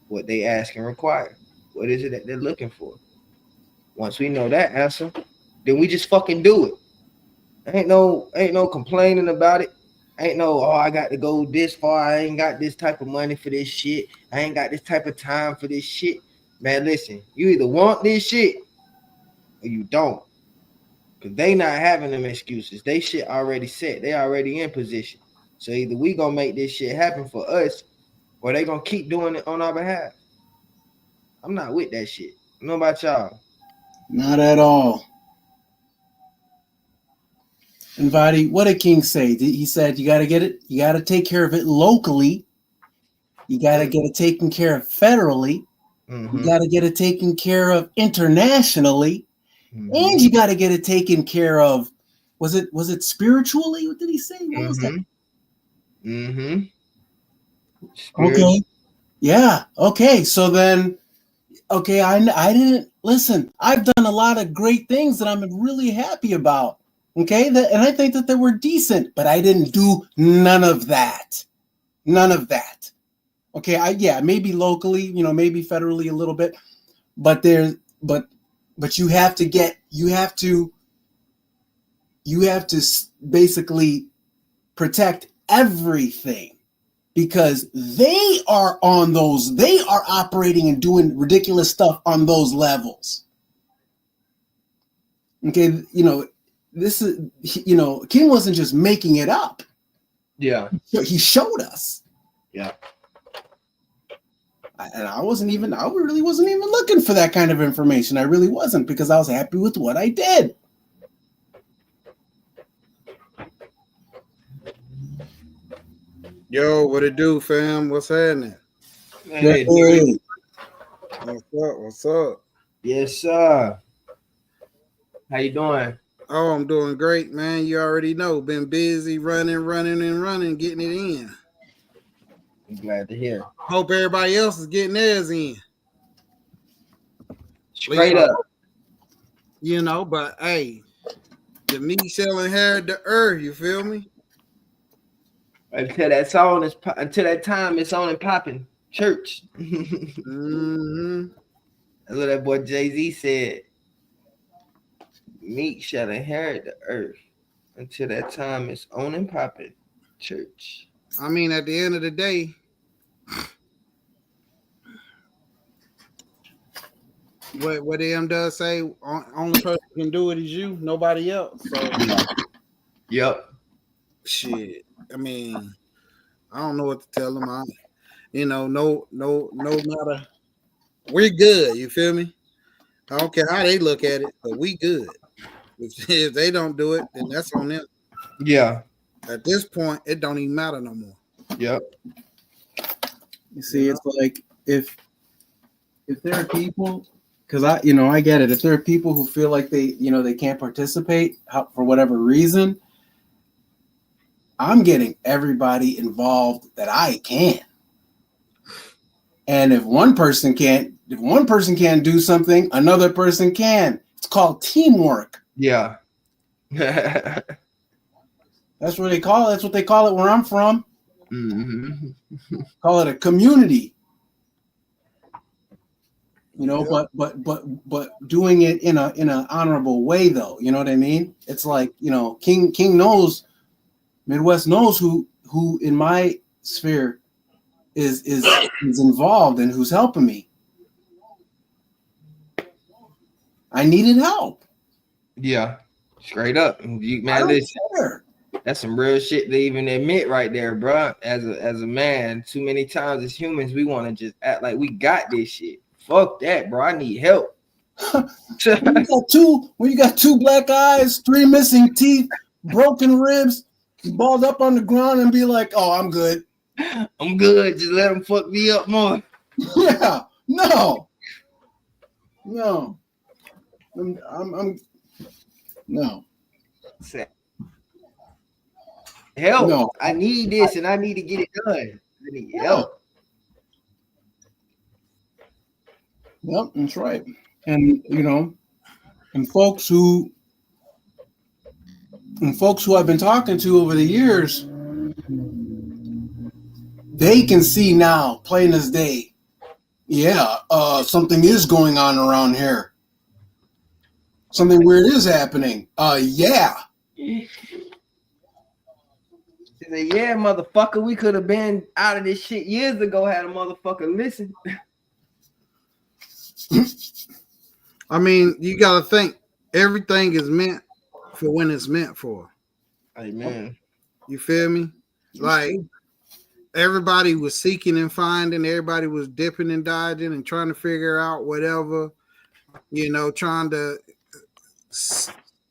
what they ask and require? What is it that they're looking for? Once we know that answer, then we just fucking do it. Ain't no complaining about it. Ain't no, I got to go this far. I ain't got this type of money for this shit. I ain't got this type of time for this shit. Man, listen, you either want this shit or you don't. Because they not having them excuses. They shit already set. They already in position. So either we gonna make this shit happen for us or they gonna keep doing it on our behalf. I'm not with that shit. I don't know about y'all. Not at all. And Vadi, what did King say? He said you got to get it, you got to take care of it locally. You got to get it taken care of federally. Mm-hmm. You got to get it taken care of internationally. Mm-hmm. And you got to get it taken care of. Was it spiritually? What did he say? What was that? Mm-hmm. Okay. Yeah. Okay. So then, okay, I didn't listen. I've done a lot of great things that I'm really happy about. Okay, and I think that they were decent, but I didn't do none of that. None of that. Okay, maybe locally, maybe federally a little bit, but you have to basically protect everything because they are operating and doing ridiculous stuff on those levels. Okay, this is, King wasn't just making it up. Yeah. He showed us. Yeah. And I really wasn't even looking for that kind of information. I really wasn't because I was happy with what I did. Yo, what it do, fam? What's happening? Hey. What's up? Yes, sir. How you doing? Oh, I'm doing great, man. You already know. Been busy running, getting it in. I'm glad to hear. Hope everybody else is getting theirs in. Straight up. But hey, the meat shall inherit the earth, you feel me? Until that time it's on and popping. Church. Mm-hmm. That's what that boy Jay-Z said. Meat shall inherit the earth. Until that time it's on and popping. Church. I mean, at the end of the day, what AM does say, only person can do it is you, nobody else. So, yep. Shit. I mean, I don't know what to tell them. No matter. We're good. You feel me? I don't care how they look at it, but we good. If they don't do it, then that's on them. Yeah. At this point, it don't even matter no more. Yep. You see, it's like if there are people, because I get it. If there are people who feel like they can't participate for whatever reason, I'm getting everybody involved that I can. And if one person can't do something, another person can. It's called teamwork. Yeah. That's what they call it. That's what they call it where I'm from. Call it a community. You know, but doing it in a honorable way, though. You know what I mean? It's like, you know, King knows, Midwest knows who in my sphere is involved and who's helping me. I needed help. Yeah, straight up. Man, listen, that's some real shit to even admit right there, bro. As a man, too many times as humans, we want to just act like we got this shit. Fuck that, bro. I need help. When you got two black eyes, 3 missing teeth, broken ribs, balled up on the ground, and be like, "Oh, I'm good. I'm good. Just let them fuck me up more." Yeah, no. I'm no. Help. No. I need this and I need to get it done. I need help. Yep, that's right. And you know, and folks who I've been talking to over the years, they can see now, plain as day. Yeah, something is going on around here. Something weird is happening. Yeah. Yeah, motherfucker, we could have been out of this shit years ago had a motherfucker listen. I mean, you got to think everything is meant for when it's meant for. Amen. You feel me? Like everybody was seeking and finding, everybody was dipping and dodging and trying to figure out whatever, you know, trying to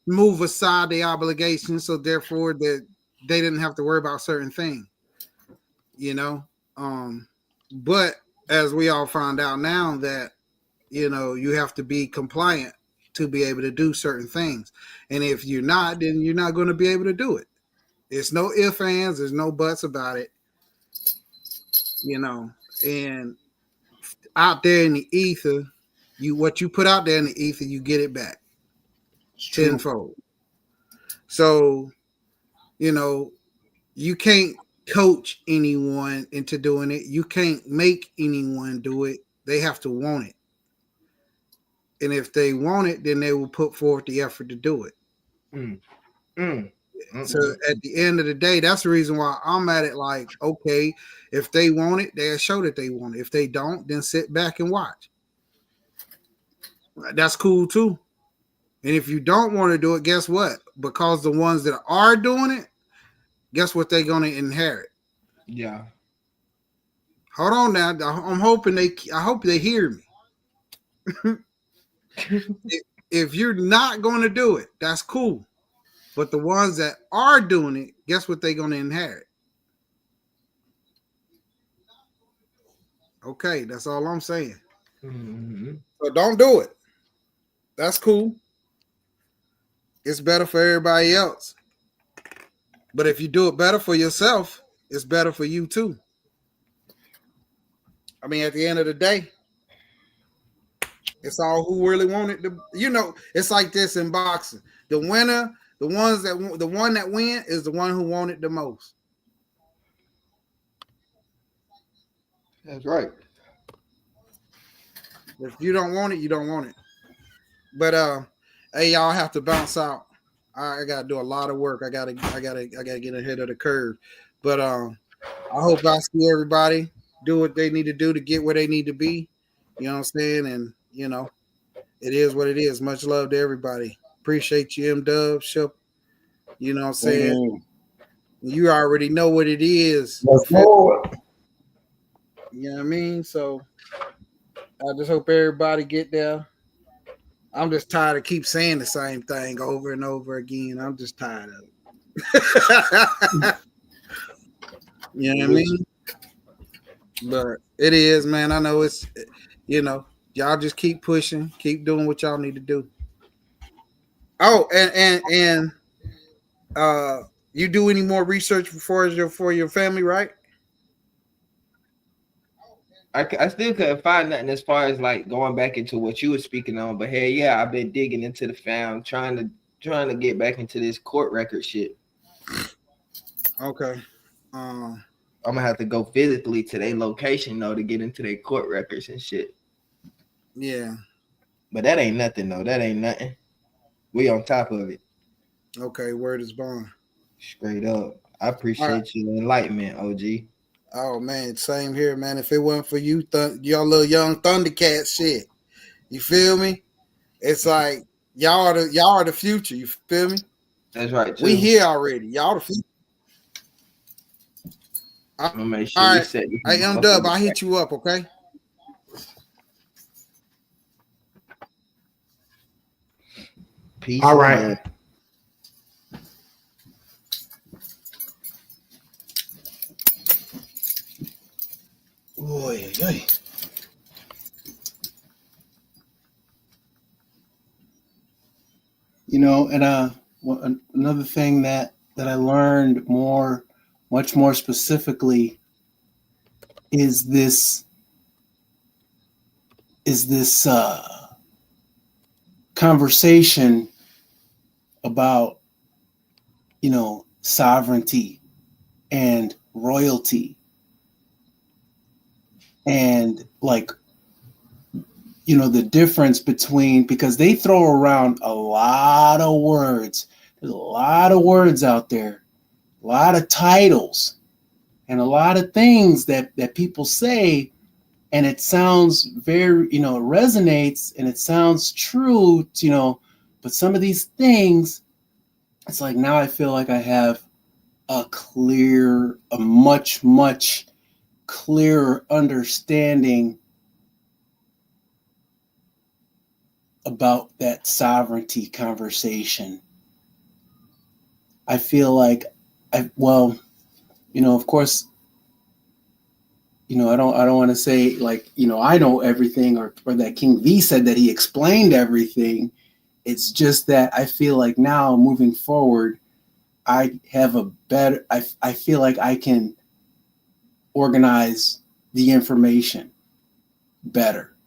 move aside the obligations, so therefore that they didn't have to worry about certain things, you know. But as we all found out now that, you know, you have to be compliant to be able to do certain things, and if you're not, then you're not going to be able to do it. It's no ifs, ands, there's no buts about it, you know. And out there in the ether, what you put out there in the ether, you get it back tenfold. So, you know, you can't coach anyone into doing it. You can't make anyone do it. They have to want it. And if they want it, then they will put forth the effort to do it. So at the end of the day, that's the reason why I'm at it like, okay, if they want it, they'll show that they want it. If they don't, then sit back and watch. That's cool too. And if you don't want to do it, guess what? Because the ones that are doing it, guess what they're going to inherit? Yeah. Hold on now. I hope they hear me. If you're not going to do it, that's cool. But the ones that are doing it, guess what they're going to inherit? Okay, that's all I'm saying. So don't do it. That's cool. It's better for everybody else. But if you do it better for yourself, it's better for you too. I mean, at the end of the day, it's all who really wanted to. You know, it's like this in boxing. The winner, the one that win is the one who wanted the most. That's right. If you don't want it, you don't want it. But hey, y'all have to bounce out. I gotta do a lot of work. I gotta get ahead of the curve. But I hope I see everybody do what they need to do to get where they need to be. You know what I'm saying? And you know, it is what it is. Much love to everybody. Appreciate you, M-Dub. Shep. You know what I'm saying? You already know what it is. You know what I mean? So I just hope everybody get there. I'm just tired of keep saying the same thing over and over again. I'm just tired of it. You know what I mean? But it is, man. I know it's, you know, y'all just keep pushing, keep doing what y'all need to do. Oh, and you do any more research for your family, right? I still couldn't find nothing as far as like going back into what you were speaking on. But hey, yeah, I've been digging into the fam, trying to get back into this court record shit. Okay. I'm gonna have to go physically to their location though to get into their court records and shit. Yeah. But that ain't nothing though. That ain't nothing. We on top of it. Okay. Word is bond. Straight up. I All right. appreciate your enlightenment, OG. Oh man, same here, man. If it wasn't for you, y'all little young Thundercat shit, you feel me? It's like y'all are the future. You feel me? That's right too. We here already. Y'all the future. I'm gonna make sure All we right. set this. Hey, M-Dub, I'll hit you up, okay? Peace. All right. Oy, oy. You know, and another thing that I learned much more specifically, is this conversation about, you know, sovereignty and royalty, and like, you know, the difference between, because they throw around a lot of words. There's a lot of words out there, a lot of titles, and a lot of things that people say, and it sounds very, you know, it resonates and it sounds true, you know, but some of these things, it's like now I feel like I have a much, much clearer understanding about that sovereignty conversation. I feel like you know, of course, you know, I don't want to say like, you know, I know everything, or that King V said that he explained everything. It's just that I feel like now moving forward, I have a better, I feel like I can organize the information better.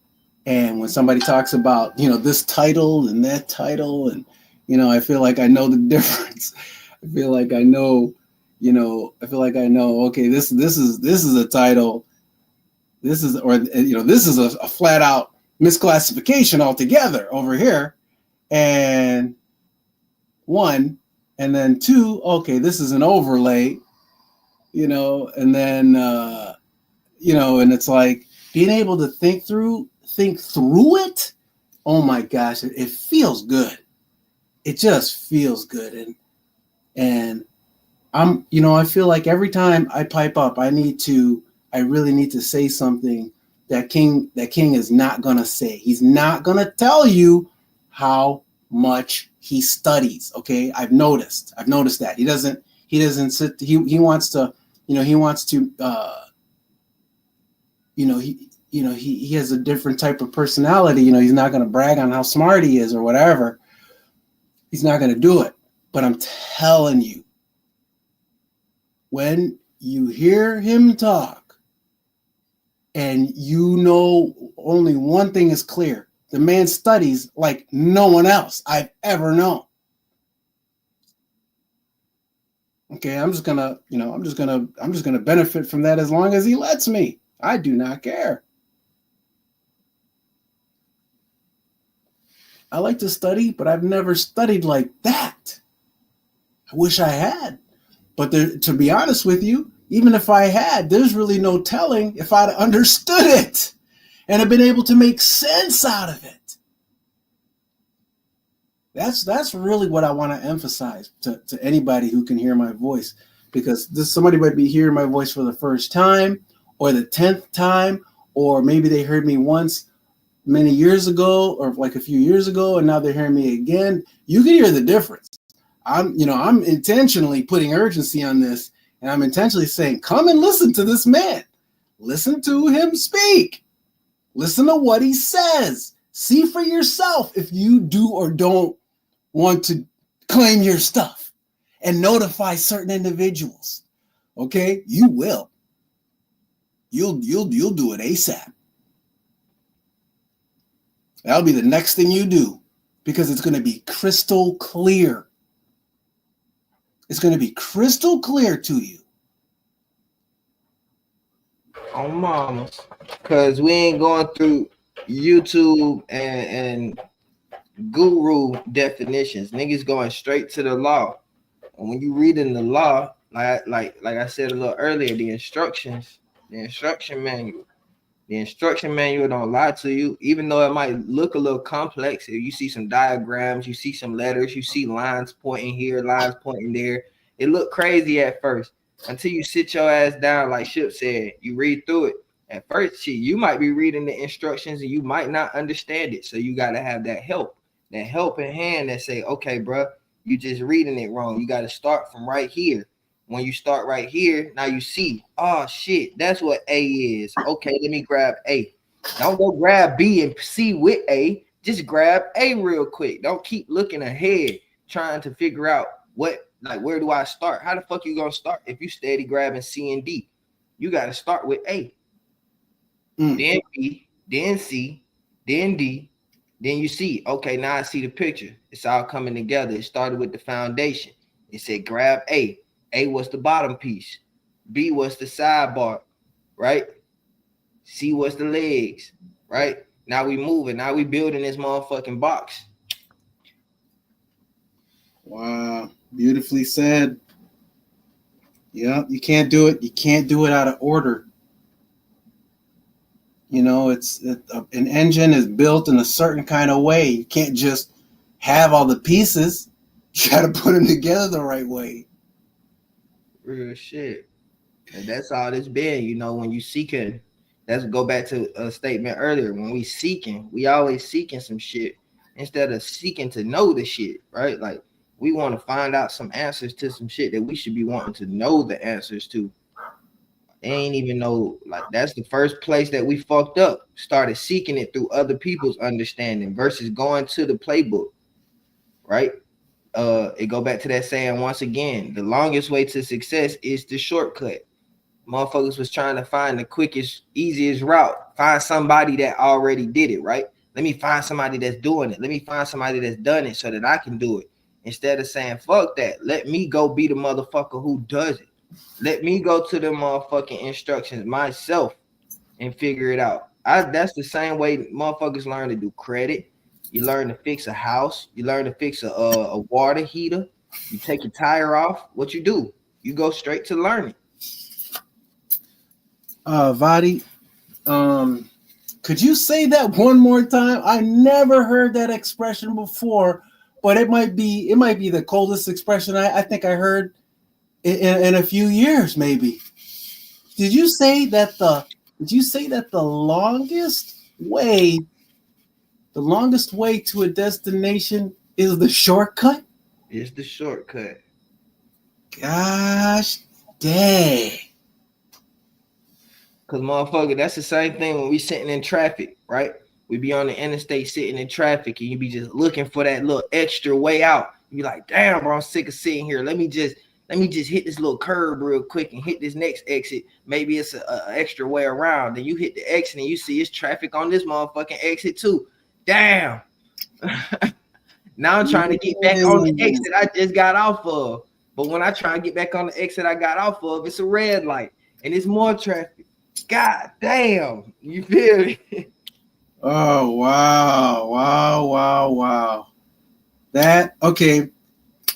And when somebody talks about, you know, this title and that title, and, you know, I feel like I know the difference. I feel like I know, you know, okay, this is a title. This is, or, you know, this is a flat out misclassification altogether over here. And one, and then two, okay, this is an overlay, you know, and then, you know, and it's like being able to think through it. Oh my gosh, it feels good. It just feels good. And I'm, you know, I feel like every time I pipe up, I really need to say something that King is not going to say. He's not going to tell you how much he studies. Okay. I've noticed that he doesn't sit, he wants to, you know, he has a different type of personality. You know, he's not going to brag on how smart he is or whatever. He's not going to do it. But I'm telling you, when you hear him talk and you know only one thing is clear, the man studies like no one else I've ever known. Okay, I'm just gonna benefit from that as long as he lets me. I do not care. I like to study, but I've never studied like that. I wish I had. But to be honest with you, even if I had, there's really no telling if I'd understood it and have been able to make sense out of it. That's really what I want to emphasize to anybody who can hear my voice, because somebody might be hearing my voice for the first time or the 10th time, or maybe they heard me once many years ago or like a few years ago, and now they're hearing me again. You can hear the difference. I'm intentionally putting urgency on this, and I'm intentionally saying, come and listen to this man. Listen to him speak. Listen to what he says. See for yourself if you do or don't want to claim your stuff and notify certain individuals. Okay? You will. you'll do it ASAP. That'll be the next thing you do, because it's going to be crystal clear. It's going to be crystal clear to you. On mamas, because we ain't going through YouTube and guru definitions. Niggas going straight to the law. And when you read in the law, like I said a little earlier, the instruction manual. The instruction manual don't lie to you, even though it might look a little complex. If you see some diagrams, you see some letters, you see lines pointing here, lines pointing there. It look crazy at first until you sit your ass down, like Ship said. You read through it. At first, shit, you might be reading the instructions and you might not understand it. So you got to have that helping hand that say, okay, bro, you just reading it wrong. You got to start from right here. When you start right here, now you see, oh shit, that's what A is. Okay, let me grab A. Don't go grab B and C with A. Just grab A real quick. Don't keep looking ahead trying to figure out where do I start? How the fuck you gonna start if you steady grabbing C and D? You got to start with A, then B, then C, then D, then you see. Okay, now I see the picture. It's all coming together. It started with the foundation. It said grab A. A was the bottom piece. B was the sidebar, right? C was the legs, right? Now we moving. Now we building this motherfucking box. Wow, beautifully said. Yeah, you can't do it. You can't do it out of order. You know, an engine is built in a certain kind of way. You can't just have all the pieces. You got to put them together the right way. Real shit. And that's all it's been. You know, when you seeking, let's go back to a statement earlier. When we seeking, we always seeking some shit instead of seeking to know the shit, right? Like we want to find out some answers to some shit that we should be wanting to know the answers to. Ain't even know, like that's the first place that we fucked up. Started seeking it through other people's understanding versus going to the playbook, right? It go back to that saying once again, the longest way to success is the shortcut. Motherfuckers was trying to find the quickest, easiest route. Find somebody that already did it, right? Let me find somebody that's doing it. Let me find somebody that's done it so that I can do it. Instead of saying, fuck that, let me go be the motherfucker who does it. Let me go to the motherfucking instructions myself and figure it out. That's the same way motherfuckers learn to do credit. You learn to fix a house. You learn to fix a water heater. You take your tire off. What you do? You go straight to learning. Vadi, could you say that one more time? I never heard that expression before, but it might be the coldest expression I think I heard in a few years, maybe. Did you say that the longest way to a destination is the shortcut? It's the shortcut. Gosh dang. Cause motherfucker, that's the same thing when we sitting in traffic, right? We be on the interstate sitting in traffic and you be just looking for that little extra way out. You be like, damn, bro, I'm sick of sitting here. Let me just hit this little curb real quick and hit this next exit. Maybe it's a extra way around. Then you hit the exit and you see it's traffic on this motherfucking exit too. Damn. Now I'm trying to get back on the exit I just got off of. But when I try to get back on the exit I got off of, it's a red light and it's more traffic. God damn. You feel me? Oh, wow. That, okay.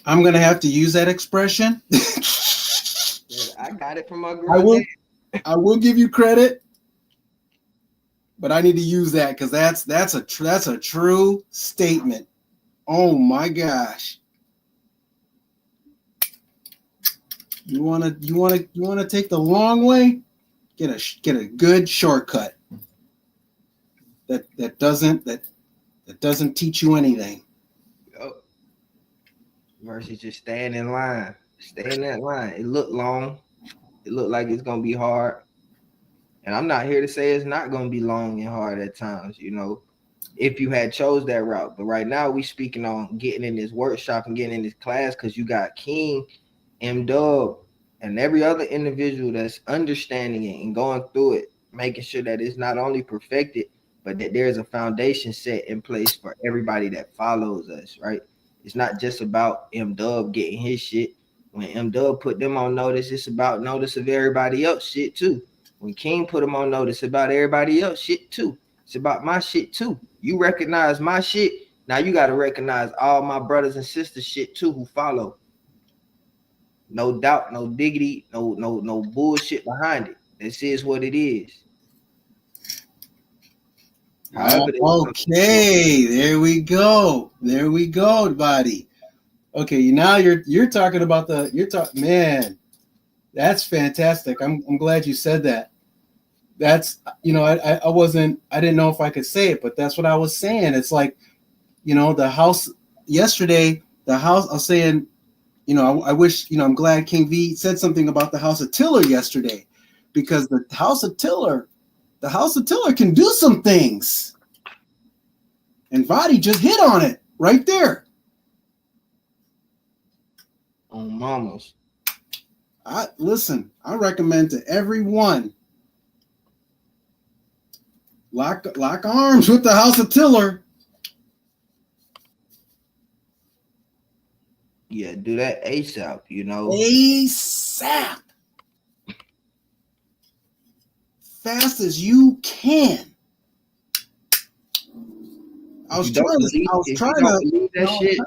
I'm going to have to use that expression. I got it from my girl. I will give you credit, but I need to use that because that's a true statement. Oh my gosh. You want to take the long way? Get a good shortcut. That doesn't teach you anything. Yep. Versus just staying in line. Stay in that line. It looked long. It looked like it's gonna be hard. And I'm not here to say it's not gonna be long and hard at times, you know, if you had chose that route. But right now we speaking on getting in this workshop and getting in this class because you got King, M Dub, and every other individual that's understanding it and going through it, making sure that it's not only perfected, but that there's a foundation set in place for everybody that follows us, right? It's not just about M Dub getting his shit. When M Dub put them on notice, it's about notice of everybody else shit too. When King put them on notice, about everybody else shit too. It's about my shit too. You recognize my shit, now you got to recognize all my brothers and sisters shit too who follow. No doubt, no diggity, no bullshit behind it. This is what it is. However, Okay, there we go. There we go, buddy. Okay, now you're talking about man. That's fantastic. I'm glad you said that. That's I didn't know if I could say it, but that's what I was saying. It's like, the house yesterday, I was saying, I wish, I'm glad King V said something about the House of Tiller yesterday, because the House of Tiller can do some things. And Vadi just hit on it right there. On mamas. I recommend to everyone, lock arms with the House of Tiller. Yeah, do that ASAP, ASAP. Fast as you can. I was trying to believe that shit.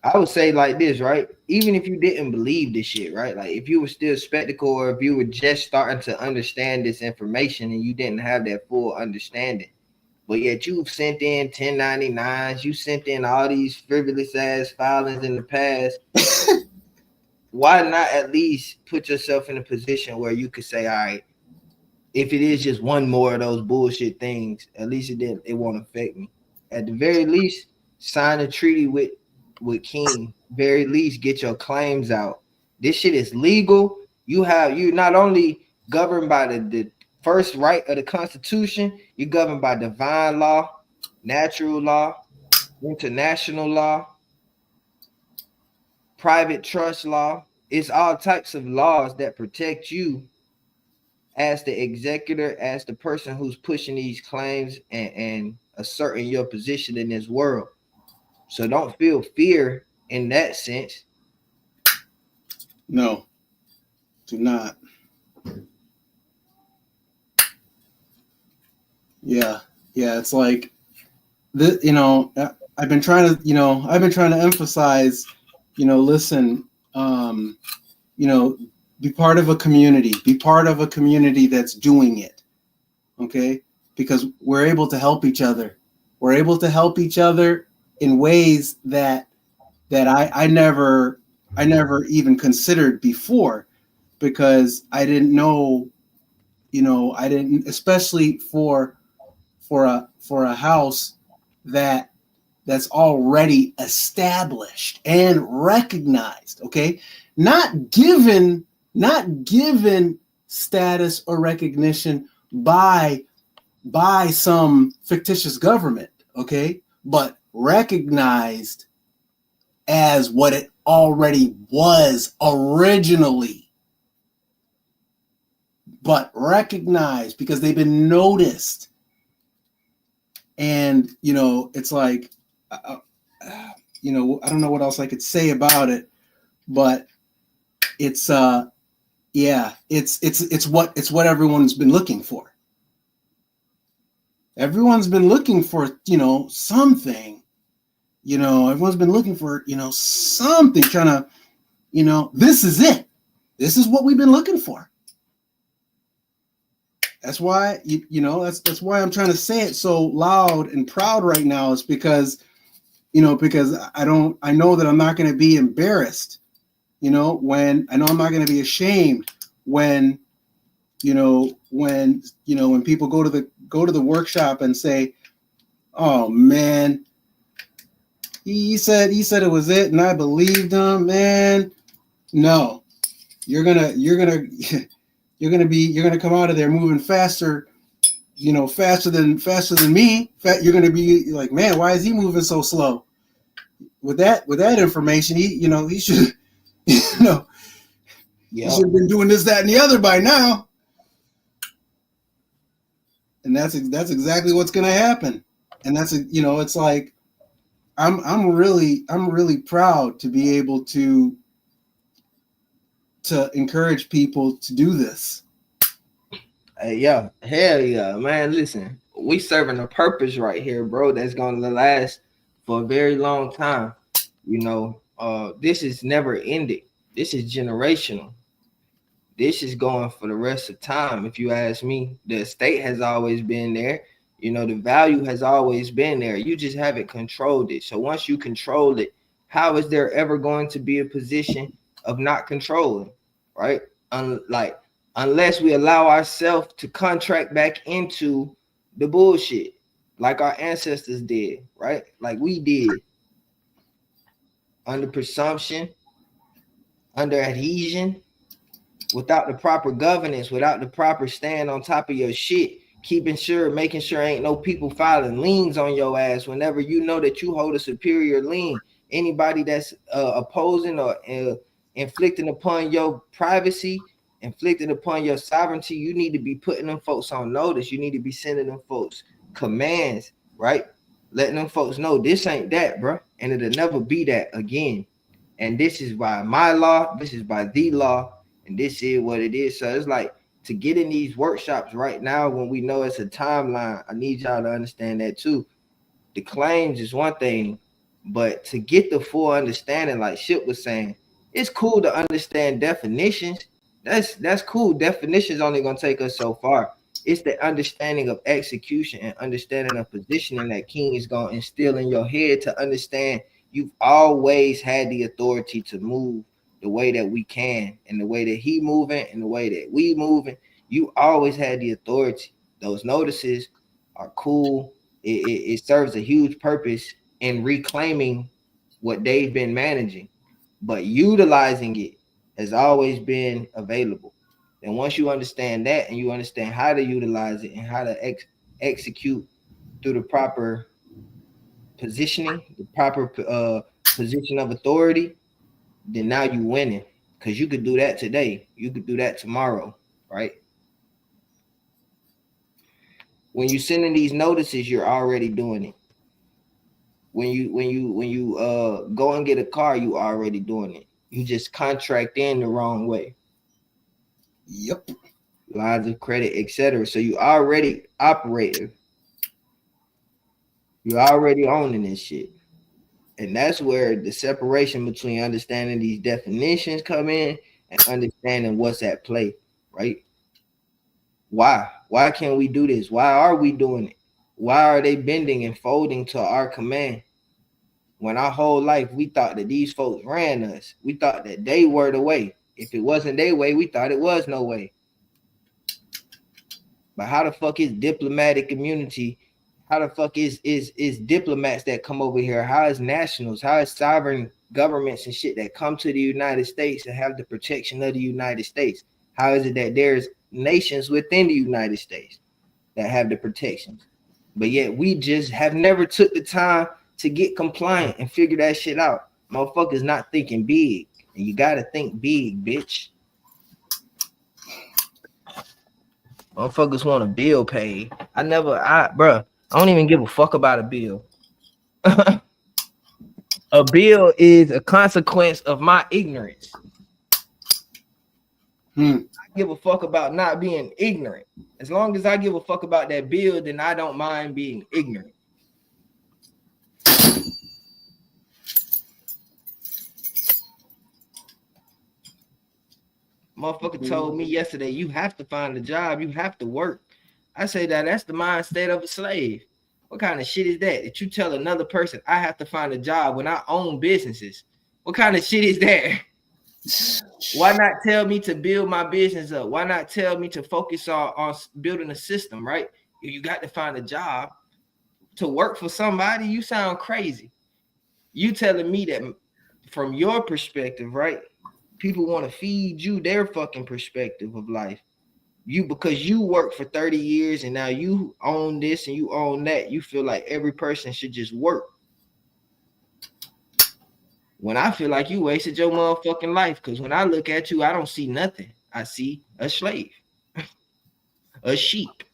I would say like this, right? Even if you didn't believe this shit, right? Like if you were still skeptical, or if you were just starting to understand this information and you didn't have that full understanding, but yet you've sent in 1099s, you sent in all these frivolous ass filings in the past. Why not at least put yourself in a position where you could say, all right, if it is just one more of those bullshit things, at least it won't affect me. At the very least, sign a treaty with King. Very least, get your claims out. This shit is legal. You not only governed by the first right of the Constitution, you're governed by divine law, natural law, international law, private trust law. It's all types of laws that protect you as the executor, as the person who's pushing these claims and asserting your position in this world. So don't feel fear in that sense. No, do not. Yeah, it's like I've been trying to emphasize, listen, be part of a community. Be part of a community that's doing it. Okay? Because we're able to help each other. We're able to help each other in ways that I never even considered before, because I didn't know, especially for a house that's already established and recognized, okay? Not given status or recognition by some fictitious government, okay? But recognized as what it already was originally. But recognized because they've been noticed. And, it's like, I don't know what else I could say about it, but it's what everyone's been looking for. Everyone's been looking for, something, everyone's been looking for, something, trying to, this is it. This is what we've been looking for. That's why, that's why I'm trying to say it so loud and proud right now, is because I know that I'm not going to be embarrassed, when I'm not going to be ashamed when people go to the workshop and say, oh man, he said it was it, and I believed him, man. No, you're gonna come out of there moving faster, faster than me. You're gonna be like, man, why is he moving so slow? With that information, he should, You should have been doing this, that, and the other by now. And that's exactly what's going to happen. And that's, you know, it's like, I'm really proud to be able to encourage people to do this. Hey, yeah, hell yeah, man. Listen, we serving a purpose right here, bro, that's gonna last for a very long time. You know, this is never ending. This is generational. This is going for the rest of time. If you ask me, the estate has always been there. You know, the value has always been there. You just haven't controlled it. So once you control it, how is there ever going to be a position of not controlling, right? Like, unless we allow ourselves to contract back into the bullshit, like our ancestors did, right? Like we did, under presumption, under adhesion, without the proper governance, without the proper stand on top of your shit, making sure ain't no people filing liens on your ass whenever you know that you hold a superior lien. Anybody that's opposing or inflicting upon your privacy, inflicting upon your sovereignty, you need to be putting them folks on notice. You need to be sending them folks commands, right? Letting them folks know this ain't that, bro, and it'll never be that again. And this is by my law, this is by the law, and this is what it is. So it's like, to get in these workshops right now when we know it's a timeline, I need y'all to understand that too. The claims is one thing, but to get the full understanding, like Ship was saying, it's cool to understand definitions. That's cool. Definitions only gonna take us so far. It's the understanding of execution and understanding of positioning that King is gonna instill in your head to understand you've always had the authority to move the way that we can, and the way that he moving, and the way that we moving. You always had the authority. Those notices are cool. It serves a huge purpose in reclaiming what they've been managing, but utilizing it has always been available. And once you understand that, and you understand how to utilize it and how to execute through the proper positioning, the proper position of authority, then now you winning. Because you could do that today, you could do that tomorrow, right? When you sending these notices, you're already doing it. When you go and get a car, you already doing it. You just contract in the wrong way. Yep. Lines of credit, etc. So you already operating. You're already owning this shit. And that's where the separation between understanding these definitions come in and understanding what's at play, right? Why? Why can't we do this? Why are we doing it? Why are they bending and folding to our command? When our whole life we thought that these folks ran us. We thought that they were the way. If it wasn't their way, we thought it was no way. But how the fuck is diplomatic immunity? How the fuck is diplomats that come over here? How is nationals? How is sovereign governments and shit that come to the United States and have the protection of the United States? How is it that there's nations within the United States that have the protections? But yet we just have never took the time to get compliant and figure that shit out. Motherfuckers not thinking big. And you gotta think big, bitch. Motherfuckers want a bill paid. Bruh, I don't even give a fuck about a bill. A bill is a consequence of my ignorance. I give a fuck about not being ignorant. As long as I give a fuck about that bill, then I don't mind being ignorant. Motherfucker told me yesterday, you have to find a job, you have to work. I say that's the mind state of a slave. What kind of shit is that? That you tell another person I have to find a job when I own businesses? What kind of shit is that? Why not tell me to build my business up? Why not tell me to focus on building a system, right? You got to find a job to work for somebody. You sound crazy. You telling me that from your perspective, right? People want to feed you their fucking perspective of life. Because you work for 30 years and now you own this and you own that, you feel like every person should just work. when I feel like you wasted your motherfucking life. Because when I look at you, I don't see nothing. I see a slave, a sheep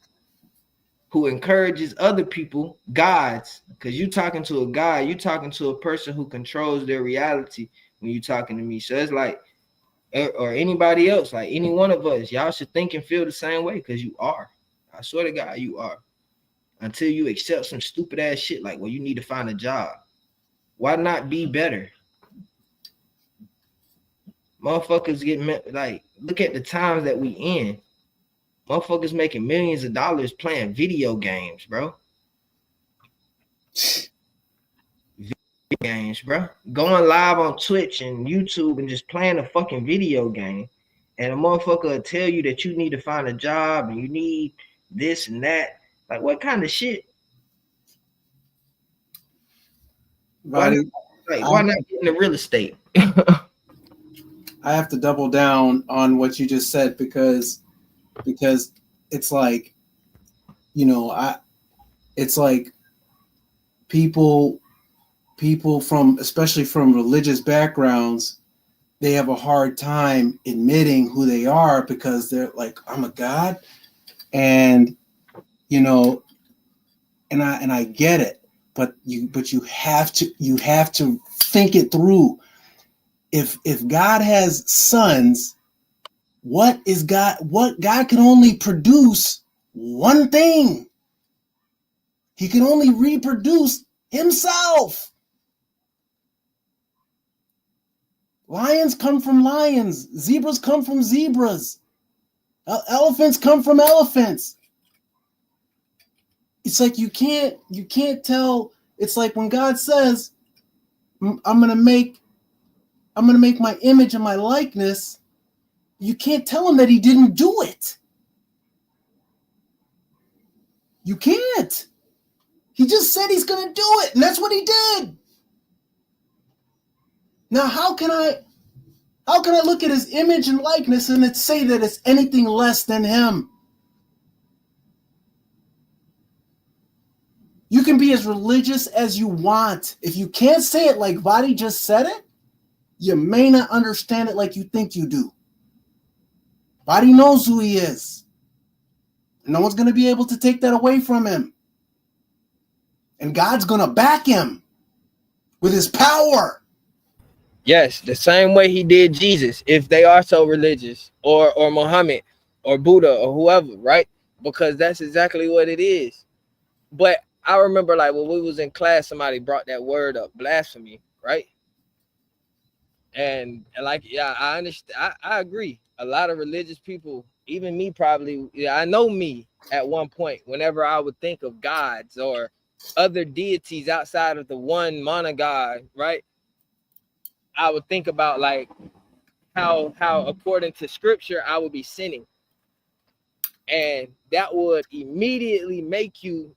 who encourages other people, gods. Because you talking to a god, you talking to a person who controls their reality when you talking to me. So it's like, or anybody else, like any one of us, y'all should think and feel the same way because you are. I swear to God, you are. Until you accept some stupid ass shit like, well, you need to find a job. Why not be better? Motherfuckers get like, look at the times that we in. Motherfuckers making millions of dollars playing video games, bro. Video games, bro. Going live on Twitch and YouTube and just playing a fucking video game. And a motherfucker will tell you that you need to find a job and you need this and that. Like, what kind of shit? Why not get into real estate? I have to double down on what you just said because it's like, it's like people from, especially from religious backgrounds, they have a hard time admitting who they are because they're like, I'm a god, and and I get it, but you have to think it through. If God has sons, what God can only produce one thing. He can only reproduce himself. Lions come from lions. Zebras come from zebras. Elephants come from elephants. It's like you can't tell. It's like when God says, I'm gonna make my image and my likeness. You can't tell him that he didn't do it. You can't. He just said he's gonna do it, and that's what he did. Now, how can I look at his image and likeness and say that it's anything less than him? You can be as religious as you want. If you can't say it like Vadi just said it, you may not understand it like you think you do. Vadi knows who he is. No one's going to be able to take that away from him. And God's going to back him with his power. Yes, the same way he did Jesus, if they are so religious, or Muhammad, or Buddha, or whoever, right? Because that's exactly what it is. But I remember, like, when we was in class, somebody brought that word up, blasphemy, right? And like, yeah, I understand. I agree. A lot of religious people, even me probably, I know me at one point, whenever I would think of gods or other deities outside of the one monogod, right? I would think about like how according to scripture, I would be sinning. And that would immediately make you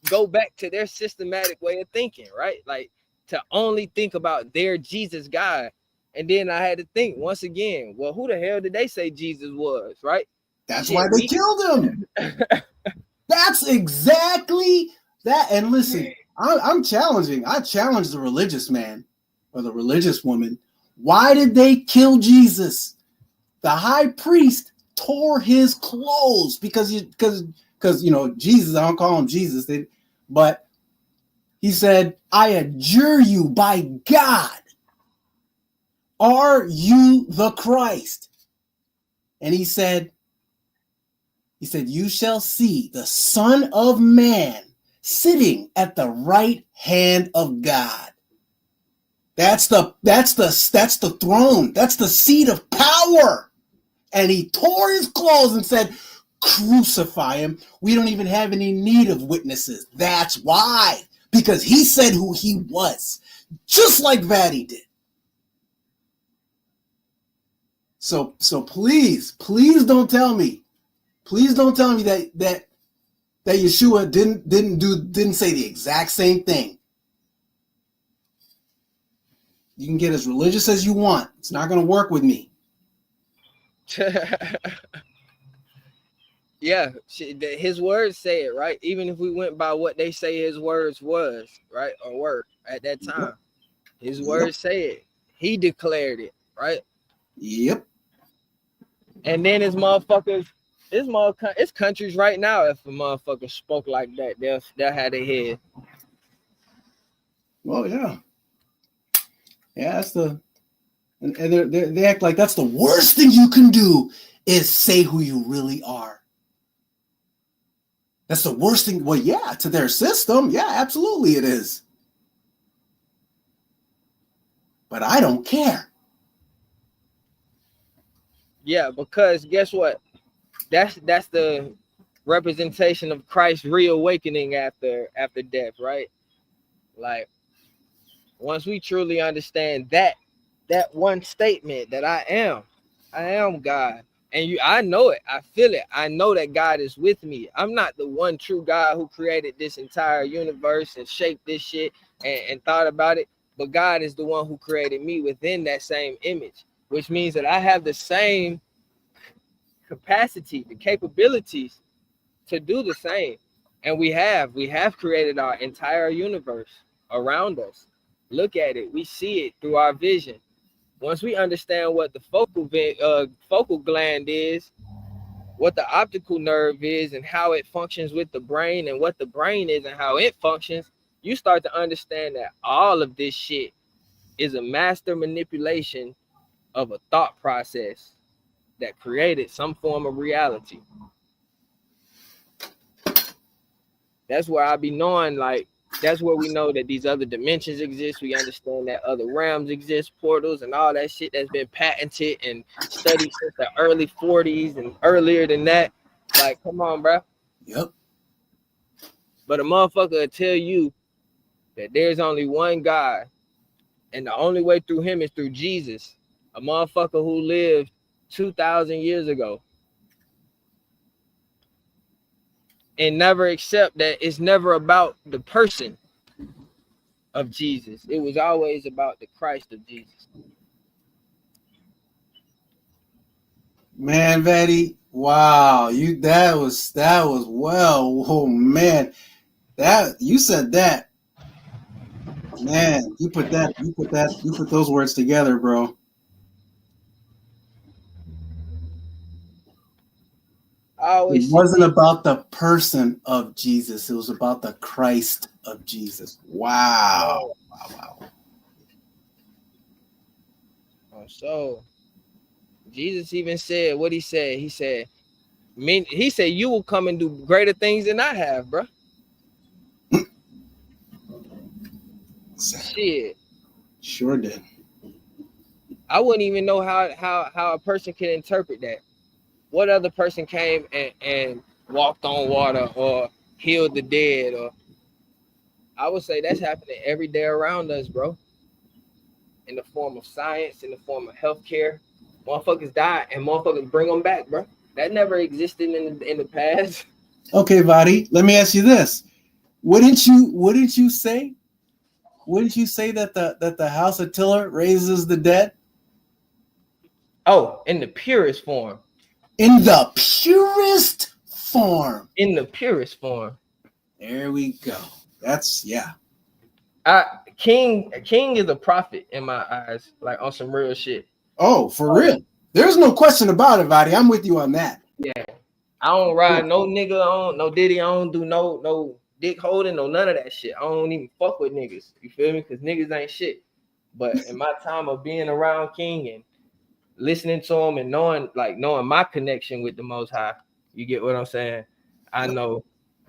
go back to their systematic way of thinking, right? Like to only think about their Jesus God. And then I had to think once again, well, who the hell did they say Jesus was, right? That's why they killed him. That's exactly that. And listen, I'm challenging. I challenge the religious man or the religious woman. Why did they kill Jesus? The high priest tore his clothes because Jesus, I don't call him Jesus, but he said, I adjure you by God. Are you the Christ? And he said, you shall see the Son of Man sitting at the right hand of God. That's the throne. That's the seat of power. And he tore his clothes and said, crucify him. We don't even have any need of witnesses. That's why. Because he said who he was. Just like Vadi did. So please don't tell me. Please don't tell me that Yeshua didn't say the exact same thing. You can get as religious as you want. It's not going to work with me. Yeah, his words say it, right? Even if we went by what they say his words was, right, or were at that time, his words say it. He declared it, right? Yep. And then it's countries right now. If a motherfucker spoke like that, they'll have their head. Well, yeah. Yeah, that's the and they act like that's the worst thing you can do is say who you really are. That's the worst thing. Well, yeah, to their system, yeah, absolutely it is. But I don't care. Yeah, because guess what? That's the representation of Christ's reawakening after death, right? Like once we truly understand that one statement that I am God, and I know it, I feel it, I know that God is with me. I'm not the one true God who created this entire universe and shaped this shit and thought about it, but God is the one who created me within that same image, which means that I have the same capacity, the capabilities to do the same. And we have created our entire universe around us. Look at it, we see it through our vision. Once we understand what the focal gland is, what the optical nerve is, and how it functions with the brain, and what the brain is and how it functions, you start to understand that all of this shit is a master manipulation of a thought process that created some form of reality. That's where I be knowing, like, that's where we know that these other dimensions exist. We understand that other realms exist, portals and all that shit that's been patented and studied since the early 40s and earlier than that. Like, come on, bro. Yep. But a motherfucker will tell you that there's only one God, and the only way through him is through Jesus, a motherfucker who lived 2,000 years ago. And never accept that it's never about the person of Jesus. It was always about the Christ of Jesus. Man, Vaddy, wow, that was well. Oh man, that you said that. Man, you put those words together, bro. I always It wasn't about the person of Jesus. It was about the Christ of Jesus. Wow. Wow. So Jesus even said what he said. He said, you will come and do greater things than I have, bro. Shit. Sure did. I wouldn't even know how a person can interpret that. What other person came and walked on water or healed the dead? Or I would say that's happening every day around us, bro. In the form of science, in the form of healthcare. Motherfuckers die and motherfuckers bring them back, bro. That never existed in the past. Okay, Vadi, let me ask you this. Wouldn't you say that the House of Tiller raises the dead? Oh, in the purest form. In the purest form. In the purest form. There we go. That's yeah. King is a prophet in my eyes, like on some real shit. Oh, for real. There's no question about it, Vadi. I'm with you on that. Yeah. I don't ride no nigga on, no Diddy. I don't do no dick holding, no none of that shit. I don't even fuck with niggas. You feel me? Because niggas ain't shit. But in my time of being around King and listening to him and knowing my connection with the Most High, you get what I'm saying? I know,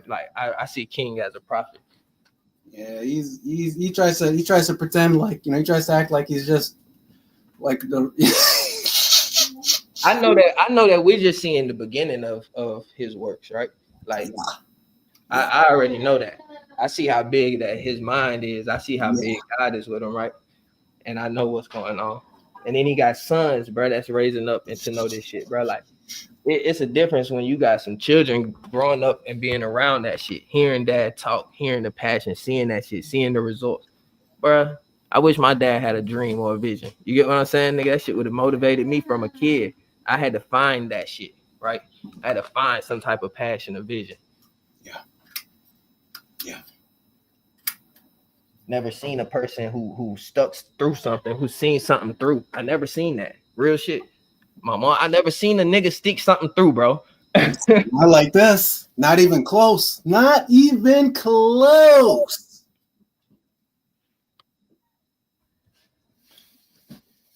like I see King as a prophet. Yeah, he tries to pretend like, he tries to act like he's just like the. I know that we're just seeing the beginning of his works, right? Like, yeah. I already know that. I see how big that his mind is. I see how big God is with him, right? And I know what's going on. And then he got sons, bro, that's raising up and to know this shit, bro. Like, it's a difference when you got some children growing up and being around that shit, hearing dad talk, hearing the passion, seeing that shit, seeing the results, bro. I wish my dad had a dream or a vision. You get what I'm saying, nigga? That shit would have motivated me from a kid. I had to find that shit, right? I had to find some type of passion or vision. Yeah. never seen a person who stuck through something, who seen something through. I never seen that. Real shit. My mom, I never seen a nigga stick something through, bro. Not like this. Not even close. Not even close.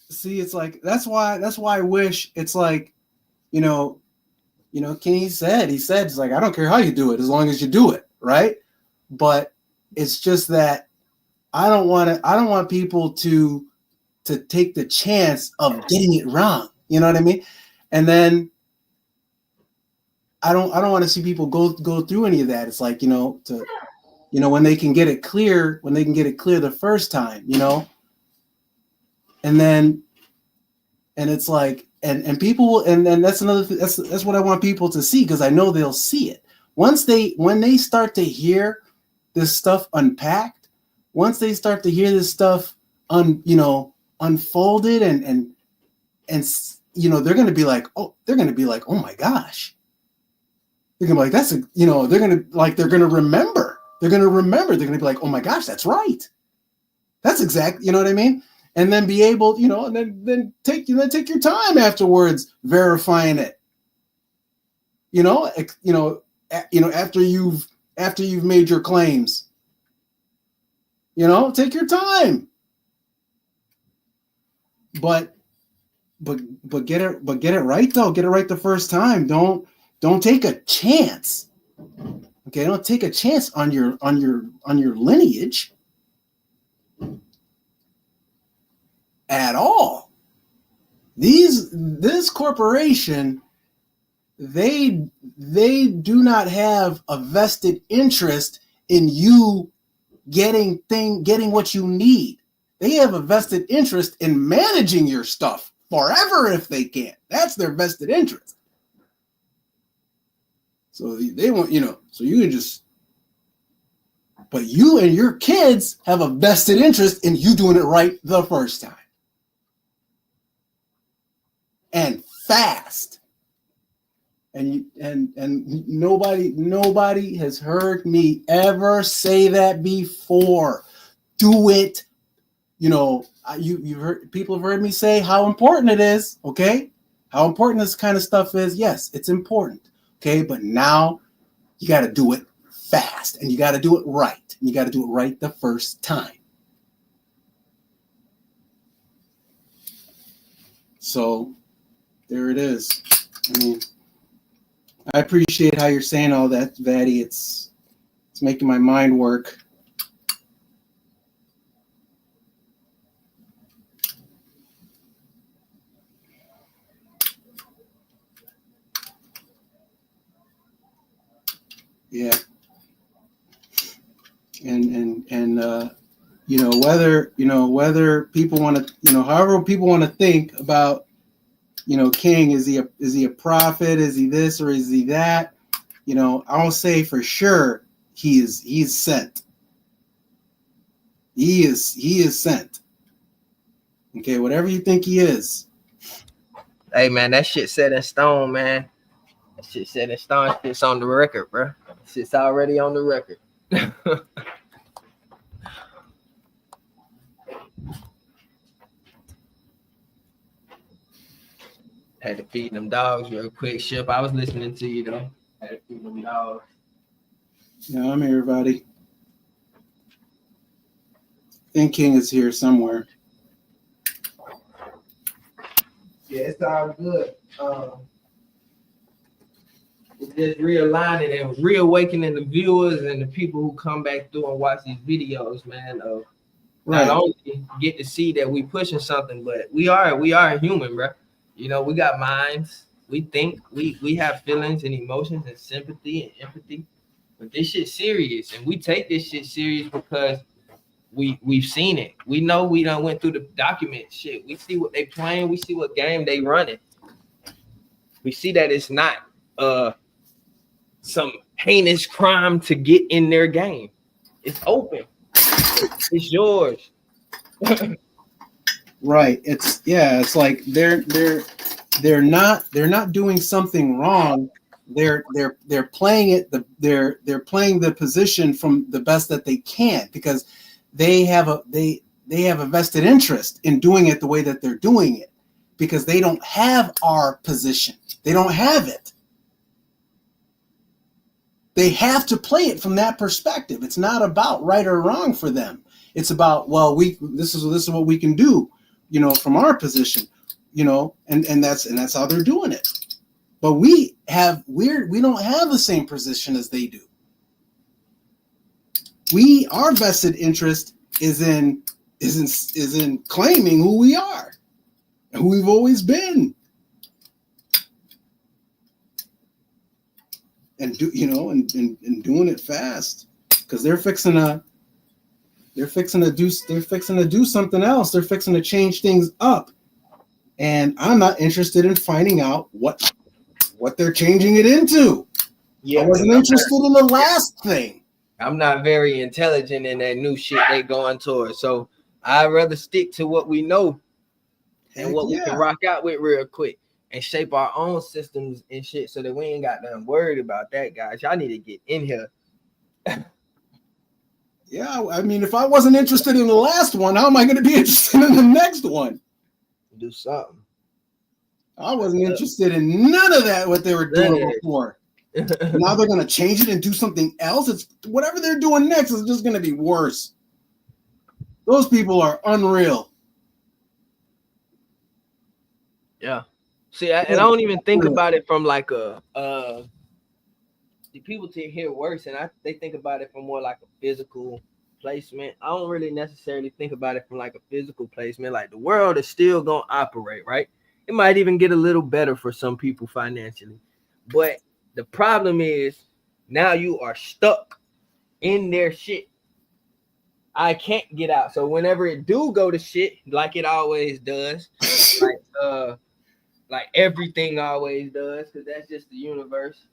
See, it's like that's why I wish it's like, King said it's like, I don't care how you do it as long as you do it, right? But it's just that I don't want people to take the chance of getting it wrong. You know what I mean? And then I don't want to see people go through any of that. It's like, when they can get it clear, the first time, and it's like, and people will, and that's another thing, that's what I want people to see, because I know they'll see it when they start to hear this stuff unpacked, once they start to hear this stuff unfolded, and they're going to be like, oh my gosh. They're going to be like, they're going to remember. They're going to be like, oh my gosh, that's right. That's exactly, you know what I mean? And then be able, and then take your time afterwards verifying it. After you've made your claims. Take your time. But get it right though. Get it right the first time. Don't take a chance. Okay, don't take a chance on your lineage at all. This corporation, they do not have a vested interest in you getting what you need. They have a vested interest in managing your stuff forever if they can. That's their vested interest. So they want, so you can just, but you and your kids have a vested interest in you doing it right the first time. And fast. And nobody has heard me ever say that before. Do it. You've heard, people have heard me say how important it is. Okay, how important this kind of stuff is. Yes, it's important. Okay, but now you got to do it fast, and you got to do it right. And you got to do it right the first time. So there it is. I mean, I appreciate how you're saying all that, Vaddy. It's making my mind work. Yeah. And whether people want to, however people want to think about, King, is he a prophet? Is he this or is he that? I'll say for sure he's sent. He is sent. Okay, whatever you think he is. Hey man, that shit set in stone, man. That shit set in stone. Shit's on the record, bro. Shit's already on the record. Had to feed them dogs real quick, Ship. I was listening to you though. Had to feed them dogs. Yeah, I'm here, everybody. I think King is here somewhere. Yeah, it's all good. It's just realigning and reawakening the viewers and the people who come back through and watch these videos, man. Not only get to see that we pushing something, but we are human, bro. We got minds. We think. We have feelings and emotions and sympathy and empathy. But this shit's serious, and we take this shit serious because we've seen it. We know we done went through the document shit. We see what they playing. We see what game they running. We see that it's not some heinous crime to get in their game. It's open. It's yours. Right. It's like they're not doing something wrong. They're playing it. They're playing the position from the best that they can, because they have a vested interest in doing it the way that they're doing it, because they don't have our position. They don't have it. They have to play it from that perspective. It's not about right or wrong for them. It's about, well, this is what we can do, from our position, and that's how they're doing it. But we don't have the same position as they do. Our vested interest is in claiming who we are, and who we've always been, and doing it fast, because they're fixing to do something else. They're fixing to change things up, and I'm not interested in finding out what they're changing it into. Yeah, I wasn't interested in the last thing. I'm not very intelligent in that new shit they going towards, so I'd rather stick to what we know and what we can rock out with real quick and shape our own systems and shit, so that we ain't got nothing worried about that, guys. Y'all need to get in here. Yeah, I mean, if I wasn't interested in the last one, how am I going to be interested in the next one? Do something. I wasn't interested in none of that, what they were doing before. Now they're going to change it and do something else. It's whatever they're doing next is just going to be worse. Those people are unreal. Yeah. See, I don't even think about it from like the people to hear worse, and they think about it from more like a physical placement. I don't really necessarily think about it from like a physical placement. Like, the world is still gonna operate, right? It might even get a little better for some people financially, but the problem is now you are stuck in their shit. I can't get out. So whenever it do go to shit, like it always does, like everything always does, because that's just the universe,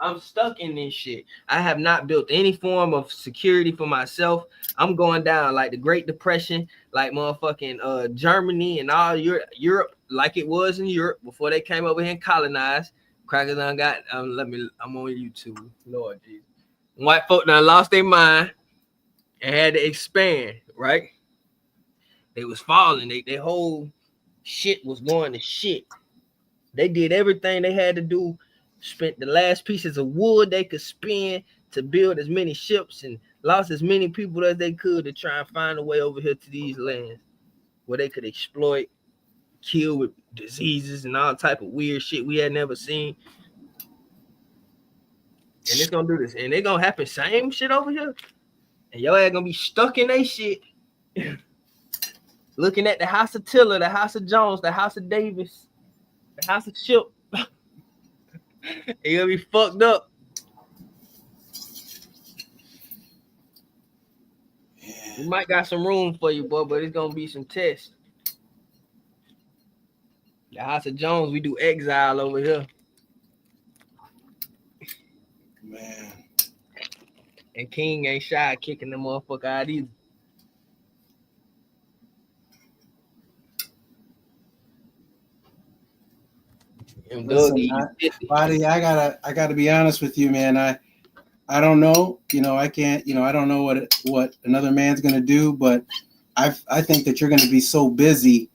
I'm stuck in this shit. I have not built any form of security for myself. I'm going down like the Great Depression, like motherfucking Germany and all Europe, like it was in Europe before they came over here and colonized. Crackers done got I'm on YouTube. Lord Jesus. White folk done lost their mind and had to expand, right? They was falling. Their whole shit was going to shit. They did everything they had to do, spent the last pieces of wood they could spend to build as many ships, and lost as many people as they could to try and find a way over here to these lands where they could exploit, kill with diseases and all type of weird shit we had never seen. And it's gonna do this, and it's gonna happen same shit over here, and your ass gonna be stuck in that shit. Looking at the house of Tiller, the house of Jones, the house of Davis, the house of Chip. You're gonna be fucked up. We might got some room for you, boy, but it's gonna be some tests. The house of Jones, we do exile over here. Man. And King ain't shy kicking the motherfucker out either. Listen, buddy, I gotta be honest with you, man. I don't know. I can't. I don't know what another man's gonna do, but I think that you're gonna be so busy.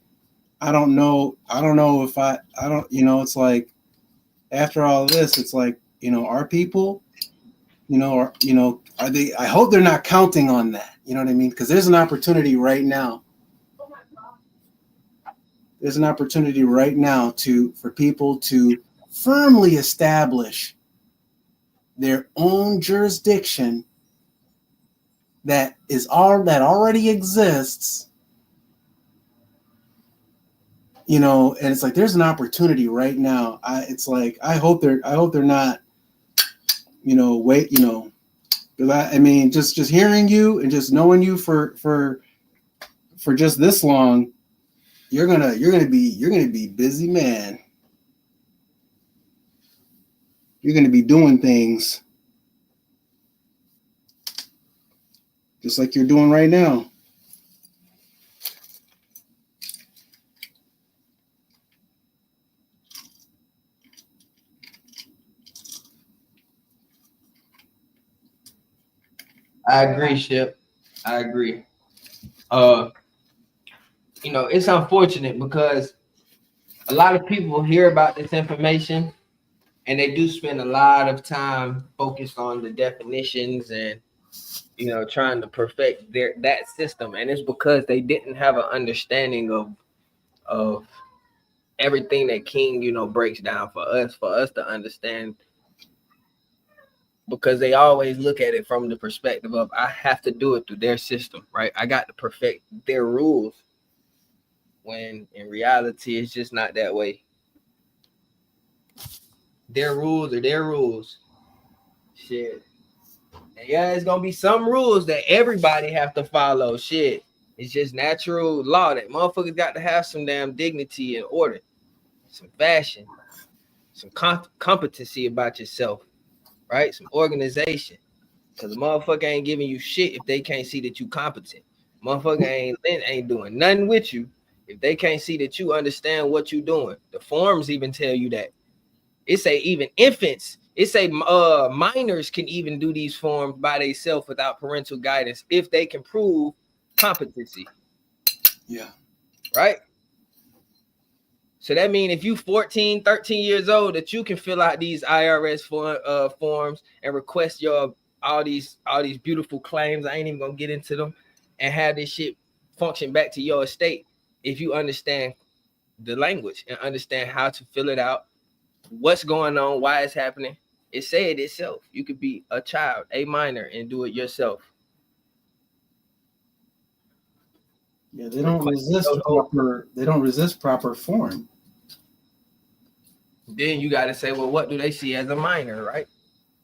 I don't know if I don't. It's like after all this, it's like our people. Are they? I hope they're not counting on that. You know what I mean? Because there's an opportunity right now. There's an opportunity right now for people to firmly establish their own jurisdiction that already exists. And it's like there's an opportunity right now. I hope they're not. I mean, just hearing you and just knowing you for just this long. You're gonna be busy, man. You're gonna be doing things just like you're doing right now. I agree, Ship. I agree. It's unfortunate because a lot of people hear about this information and they do spend a lot of time focused on the definitions and trying to perfect that system, and it's because they didn't have an understanding of everything that King breaks down for us to understand, because they always look at it from the perspective of I have to do it through their system, right? I got to perfect their rules, when in reality it's just not that way. Their rules are their rules. Shit. And yeah, it's gonna be some rules that everybody have to follow. Shit. It's just natural law that motherfuckers got to have some damn dignity and order, some fashion, some competency about yourself, right? Some organization. Cause the motherfucker ain't giving you shit if they can't see that you competent. Motherfucker ain't doing nothing with you if they can't see that you understand what you doing. The forms even tell you that. It say even infants. It say minors can even do these forms by themselves without parental guidance if they can prove competency. Yeah. Right? So that means if you 14, 13 years old, that you can fill out these IRS forms and request all these beautiful claims. I ain't even gonna get into them, and have this shit function back to your estate if you understand the language and understand how to fill it out, what's going on, why it's happening. It said itself. You could be a child, a minor, and do it yourself. Yeah, they don't resist proper form. Then you got to say, well, what do they see as a minor, right?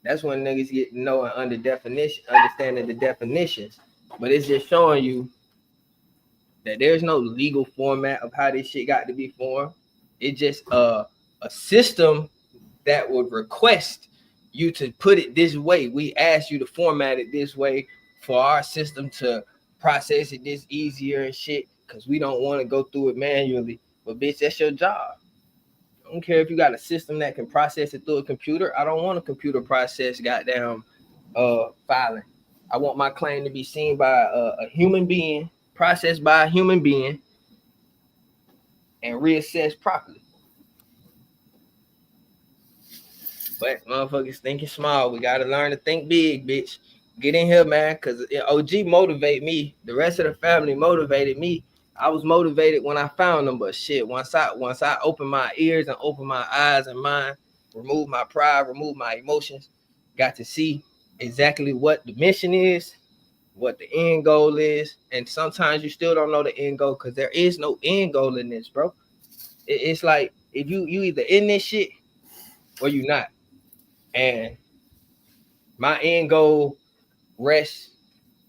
That's when niggas get to know and understanding the definitions. But it's just showing you that there's no legal format of how this shit got to be formed. It's just a system that would request you to put it this way. We ask you to format it this way for our system to process it this easier and shit, because we don't want to go through it manually. But bitch, that's your job. I don't care if you got a system that can process it through a computer. I don't want a computer process goddamn filing. I want my claim to be seen by a human being, processed by a human being, and reassessed properly. But motherfuckers thinking small. We gotta learn to think big, bitch. Get in here, man, because OG motivate me. The rest of the family motivated me. I was motivated when I found them, but shit, once I open my ears and open my eyes and mind, remove my pride, remove my emotions, got to see exactly what the mission is, what the end goal is. And sometimes you still don't know the end goal, because there is no end goal in this, bro. It's like if you either in this shit or you not. And my end goal rests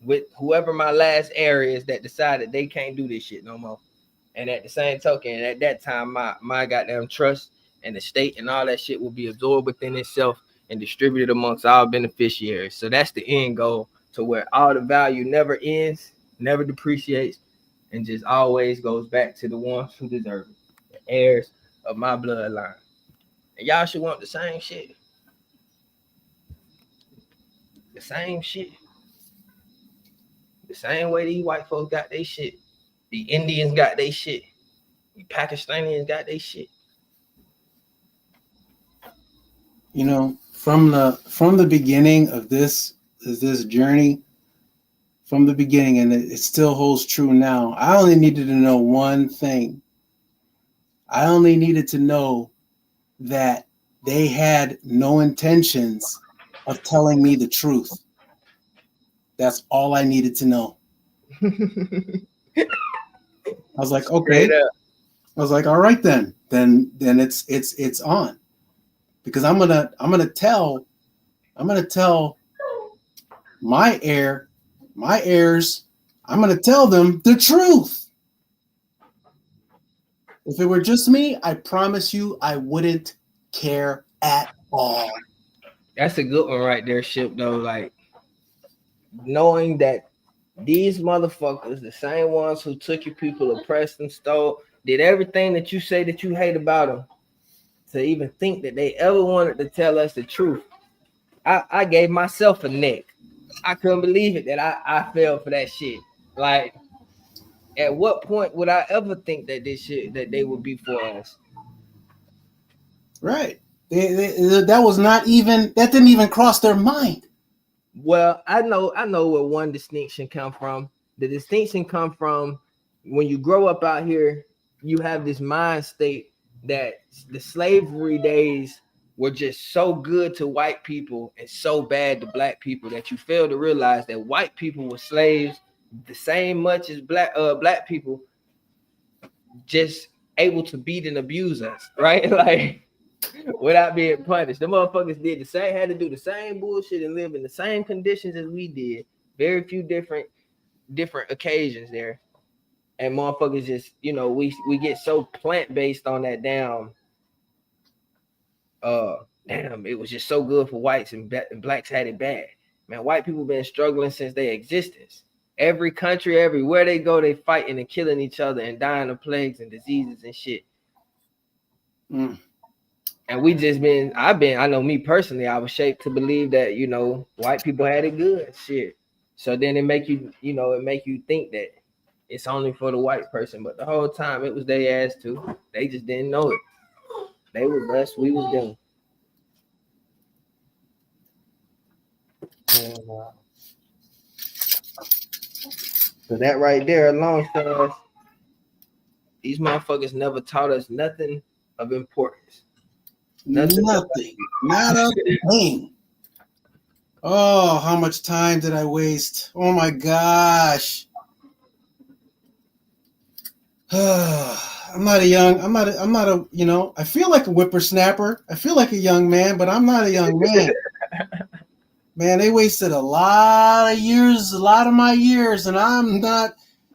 with whoever my last heir is that decided they can't do this shit no more. And at the same token, at that time, my goddamn trust and the state and all that shit will be absorbed within itself and distributed amongst all beneficiaries. So that's the end goal, to where all the value never ends, never depreciates, and just always goes back to the ones who deserve it, the heirs of my bloodline. And y'all should want the same shit. The same shit. The same way these white folks got their shit. The Indians got their shit. The Pakistanians got their shit. You know, from the beginning of this journey, from the beginning, and it still holds true now. I only needed to know one thing. I only needed to know that they had no intentions of telling me the truth. That's all I needed to know. I was like, okay. I was like, all right then it's on, because I'm gonna tell my heirs, I'm gonna tell them the truth. If it were just me, I promise you, I wouldn't care at all. That's a good one right there, Ship, though. Like, knowing that these motherfuckers, the same ones who took your people, oppressed them, stole, did everything that you say that you hate about them, to even think that they ever wanted to tell us the truth. I gave myself a neck. I couldn't believe it that I fell for that shit. Like, At what point would I ever think that that they would be for us? Right. That was not even, that didn't even cross their mind. Well, I know where one distinction come from. The distinction come from when you grow up out here, you have this mind state that the slavery days were just so good to white people and so bad to black people that you fail to realize that white people were slaves the same much as black people, just able to beat and abuse us, right? Like without being punished. The motherfuckers did the same, had to do the same bullshit and live in the same conditions as we did. Very few different occasions there. And motherfuckers just, we get so plant-based on that damn, it was just so good for whites and blacks had it bad. Man, white people been struggling since their existence. Every country, everywhere they go, they fighting and killing each other and dying of plagues and diseases and shit. Mm. And we just I know me personally, I was shaped to believe that, white people had it good. Shit. So then it make you think that it's only for the white person. But the whole time it was their ass too. They just didn't know it. They was us, we was them. So that right there alone shows these motherfuckers never taught us nothing of importance. Nothing. Not a thing. Oh, how much time did I waste? Oh my gosh. I'm not a, I feel like a whippersnapper. I feel like a young man, but I'm not a young man. Man, they wasted a lot of my years, and I'm not,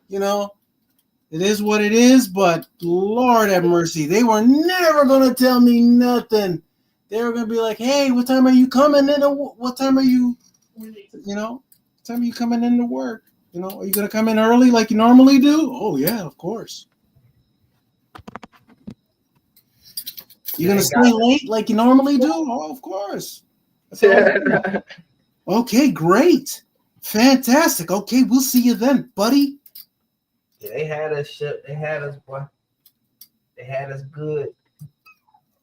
it is what it is, but Lord have mercy. They were never going to tell me nothing. They were going to be like, hey, what time are you coming in? What time are you, what time are you coming into work? Are you going to come in early like you normally do? Oh, yeah, of course. You're going to stay late like you normally do? Oh, of course. Okay, great. Fantastic. Okay, we'll see you then, buddy. Yeah, they had us, boy. They had us good.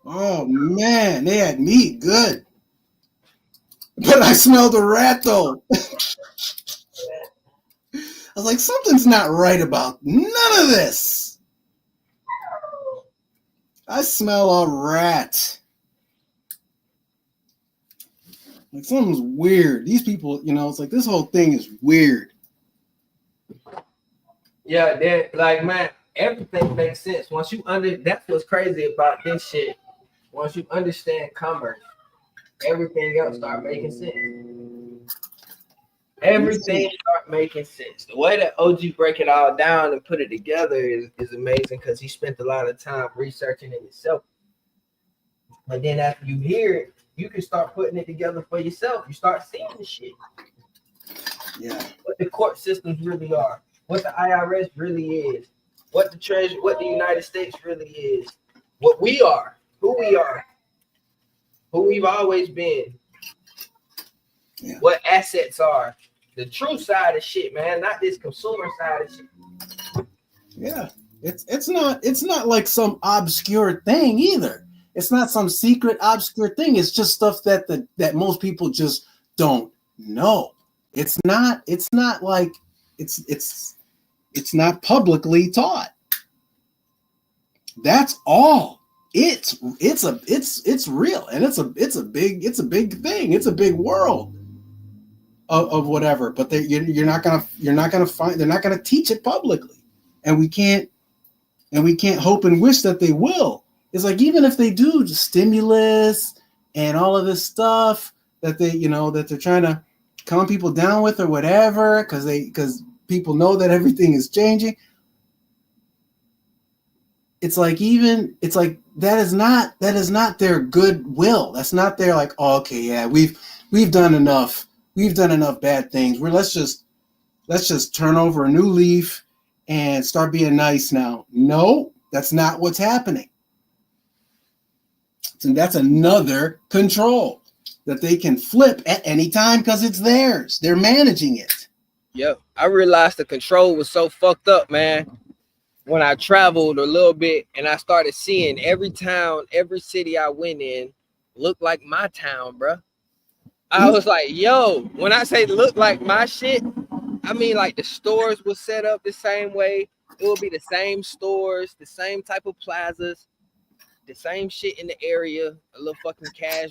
Oh, man, they had me good. But I smelled a rat, though. I was like, something's not right about none of this. I smell a rat. Like, something's weird. These people, it's like this whole thing is weird. Yeah, they're like, man, everything makes sense. That's what's crazy about this shit. Once you understand commerce, everything else start making sense. Everything start making sense. The way that OG break it all down and put it together is amazing because he spent a lot of time researching it himself. But then after you hear it, you can start putting it together for yourself. You start seeing the shit. Yeah. What the court systems really are. What the IRS really is. What the United States really is. What we are. Who we are. Who we've always been. Yeah. What assets are. The true side of shit, man. Not this consumer side of shit. Yeah. It's not like some obscure thing either. It's not some secret obscure thing. It's just stuff that most people just don't know. It's not like it's not publicly taught. That's all. It's real, and it's a big thing. It's a big world of whatever. But you're not gonna find. They're not gonna teach it publicly, and we can't hope and wish that they will. It's like, even if they do, stimulus and all of this stuff that that they're trying to calm people down with or whatever, because people know that everything is changing. It's like that is not their goodwill. That's not their like, oh, okay, yeah, we've done enough. We've done enough bad things. Let's just turn over a new leaf and start being nice now. No, that's not what's happening. And that's another control that they can flip at any time because it's theirs. They're managing it. Yep. I realized the control was so fucked up, man. When I traveled a little bit and I started seeing every town, every city I went in looked like my town, bro. I was like, yo, when I say look like my shit, I mean like the stores were set up the same way. It will be the same stores, the same type of plazas, the same shit in the area, a little fucking cash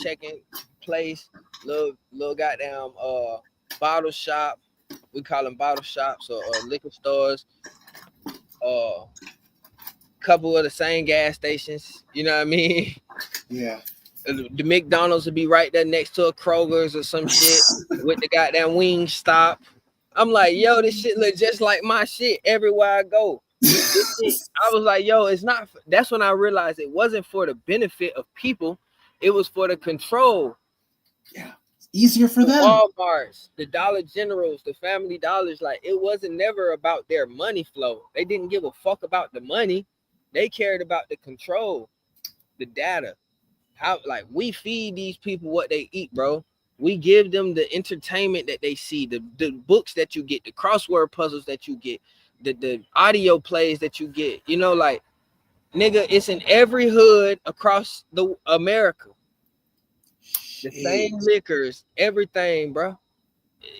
checking place, little goddamn bottle shop. We call them bottle shops or liquor stores. Couple of the same gas stations. You know what I mean? Yeah. The McDonald's would be right there next to a Kroger's or some shit with the goddamn wing stop. I'm like, yo, this shit look just like my shit everywhere I go. This shit, I was like, yo, it's not. That's when I realized it wasn't for the benefit of people. It was for the control. Yeah. It's easier for The them. Walmarts, the Dollar Generals, the Family Dollars. Like, it wasn't never about their money flow. They didn't give a fuck about the money. They cared about the control, the data. How, like, we feed these people what they eat, bro. We give them the entertainment that they see, the books that you get, the crossword puzzles that you get, the audio plays that you get. You know, like, nigga, it's in every hood across the America. The same liquors, everything, bro.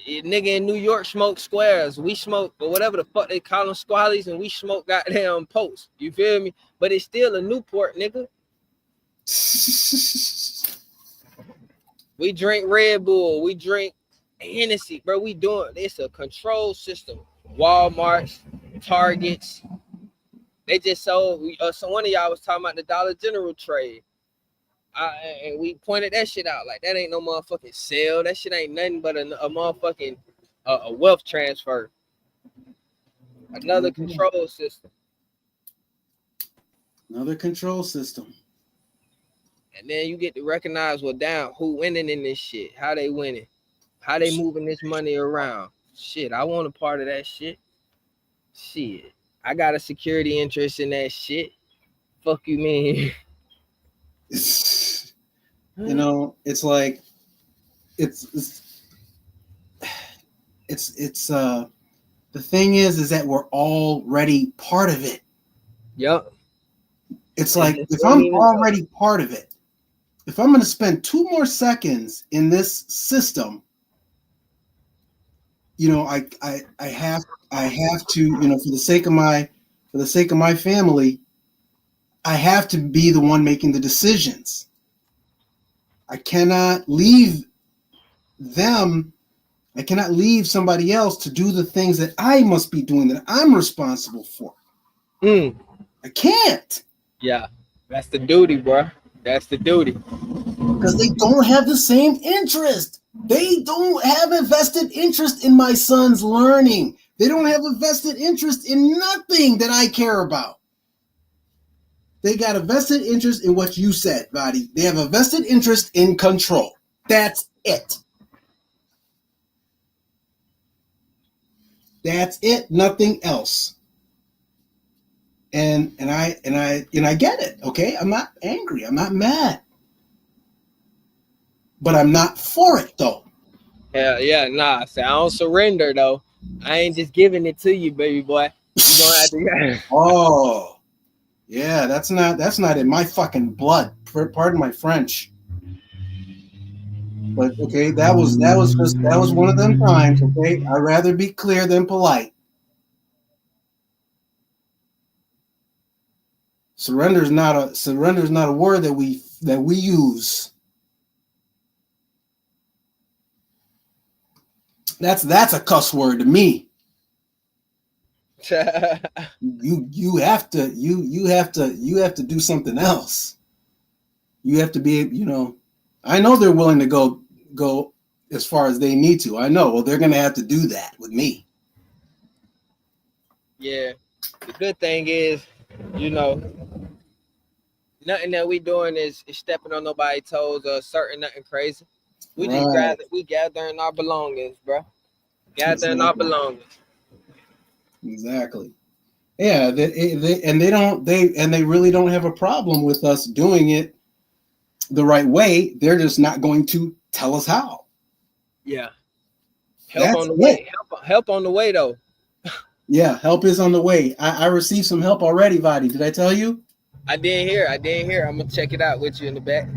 Nigga in New York smoke squares. We smoke, or whatever the fuck they call them, squallies, and we smoke goddamn posts. You feel me? But it's still a Newport, nigga. We drink Red Bull. We drink Hennessy, bro. We doing it's a control system. Walmarts, Targets. They just sold. So one of y'all was talking about the Dollar General trade. And we pointed that shit out. Like, that ain't no motherfucking sale. That shit ain't nothing but a motherfucking a wealth transfer. Another control system. Another control system. And then you get to recognize, well, damn, who winning in this shit? How they winning? How they moving this money around? Shit, I want a part of that shit. Shit, I got a security interest in that shit. Fuck you, mean? You know, it's like it's the thing is that we're already part of it. Yep. It's like, if I'm already part of it, if I'm going to spend 2 more seconds in this system, you know, I have to, you know, for the sake of my family, I have to be the one making the decisions. I cannot leave them. I cannot leave somebody else to do the things that I must be doing, that I'm responsible for. I can't. Yeah, that's the duty, bro. That's the duty. Because they don't have the same interest. They don't have a vested interest in my son's learning. They don't have a vested interest in nothing that I care about. They got a vested interest in what you said, Buddy. They have a vested interest in control. That's it. That's it. Nothing else. And I get it. Okay, I'm not angry. I'm not mad. But I'm not for it, though. Yeah, nah. I don't surrender, though. I ain't just giving it to you, baby boy. You gonna have to. Oh, yeah. That's not in my fucking blood. Pardon my French. But okay, that was one of them times. Okay, I'd rather be clear than polite. Surrender is not a word that we use. That's a cuss word to me. You have to do something else. You have to be, you know. I know they're willing to go as far as they need to. I know. Well, they're going to have to do that with me. Yeah. The good thing is, you know, nothing that we doing is stepping on nobody's toes or asserting nothing crazy. We just gathering our belongings, bro. Gathering our belongings. Exactly. Yeah, they really don't have a problem with us doing it the right way. They're just not going to tell us how. Yeah. Help That's on the it. way. Help on the way though. Yeah, help is on the way. I received some help already, Vadi. Did I tell you? I didn't hear. I'm gonna check it out with you in the back.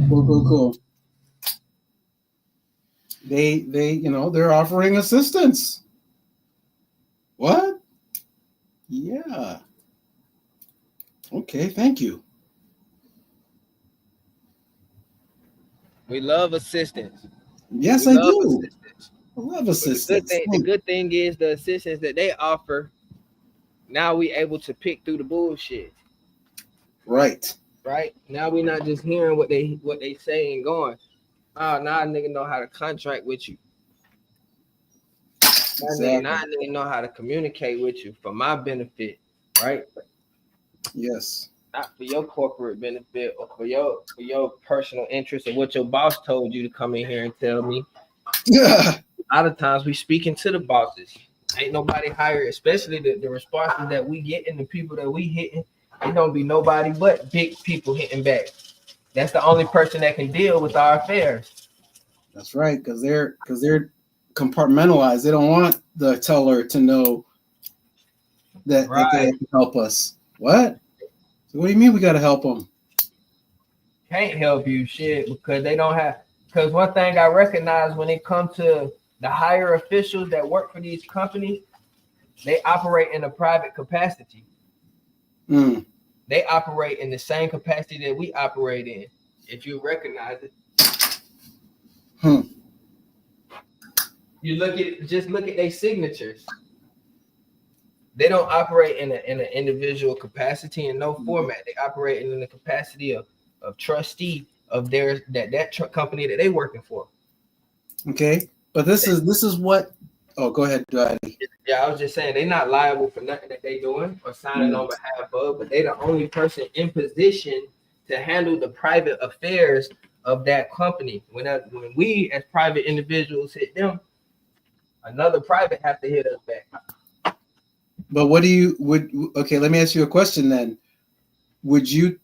Cool. They they're offering assistance. What? Yeah. Okay, thank you. We love assistance. Yes, We I love do. assistance. I love But assistance. the good thing is the assistance that they offer. Now we able to pick through the bullshit. Right. Right now we not just hearing what they say and going. Oh, now a nigga know how to contract with you. Exactly. Now a nigga know how to communicate with you for my benefit, right? Yes. Not for your corporate benefit or for your personal interest or what your boss told you to come in here and tell me. Yeah. A lot of times we speaking to the bosses. Ain't nobody hired, especially the responses that we get and the people that we hitting. It don't be nobody but big people hitting back. That's the only person that can deal with our affairs. That's right, because they're compartmentalized. They don't want the teller to know that they have to help us. What? So what do you mean we got to help them? Can't help you shit because they don't have. Because one thing I recognize when it comes to the higher officials that work for these companies, they operate in a private capacity. They operate in the same capacity that we operate in. If you recognize it. You look at their signatures. They don't operate in an individual capacity in no format. They operate in the capacity of trustee of theirs that company that they working for. Okay, but this is what. Oh, go ahead, Daddy. Yeah, I was just saying they're not liable for nothing that they doing or signing on behalf of, but they're the only person in position to handle the private affairs of that company. When we as private individuals hit them, another private have to hit us back. But what do you okay, let me ask you a question then. Would you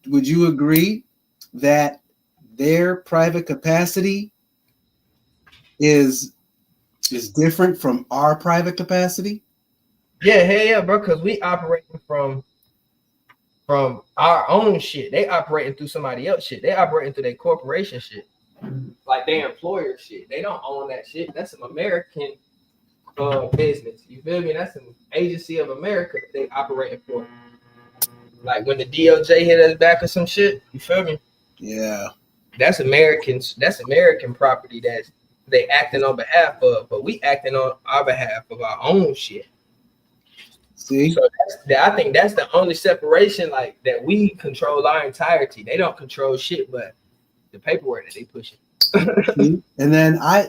agree that their private capacity is different from our private capacity? Yeah, bro, because we operating from our own shit. They operating through somebody else shit. They operating through their corporation shit. Like their employer shit. They don't own that shit. That's some American business. You feel me? That's an agency of America that they operating for. Like when the DOJ hit us back or some shit, you feel me? Yeah. That's American property that they acting on behalf of, but we acting on our behalf of our own shit. See? So I think that's the only separation, like that we control our entirety. They don't control shit, but the paperwork that they pushing. And then I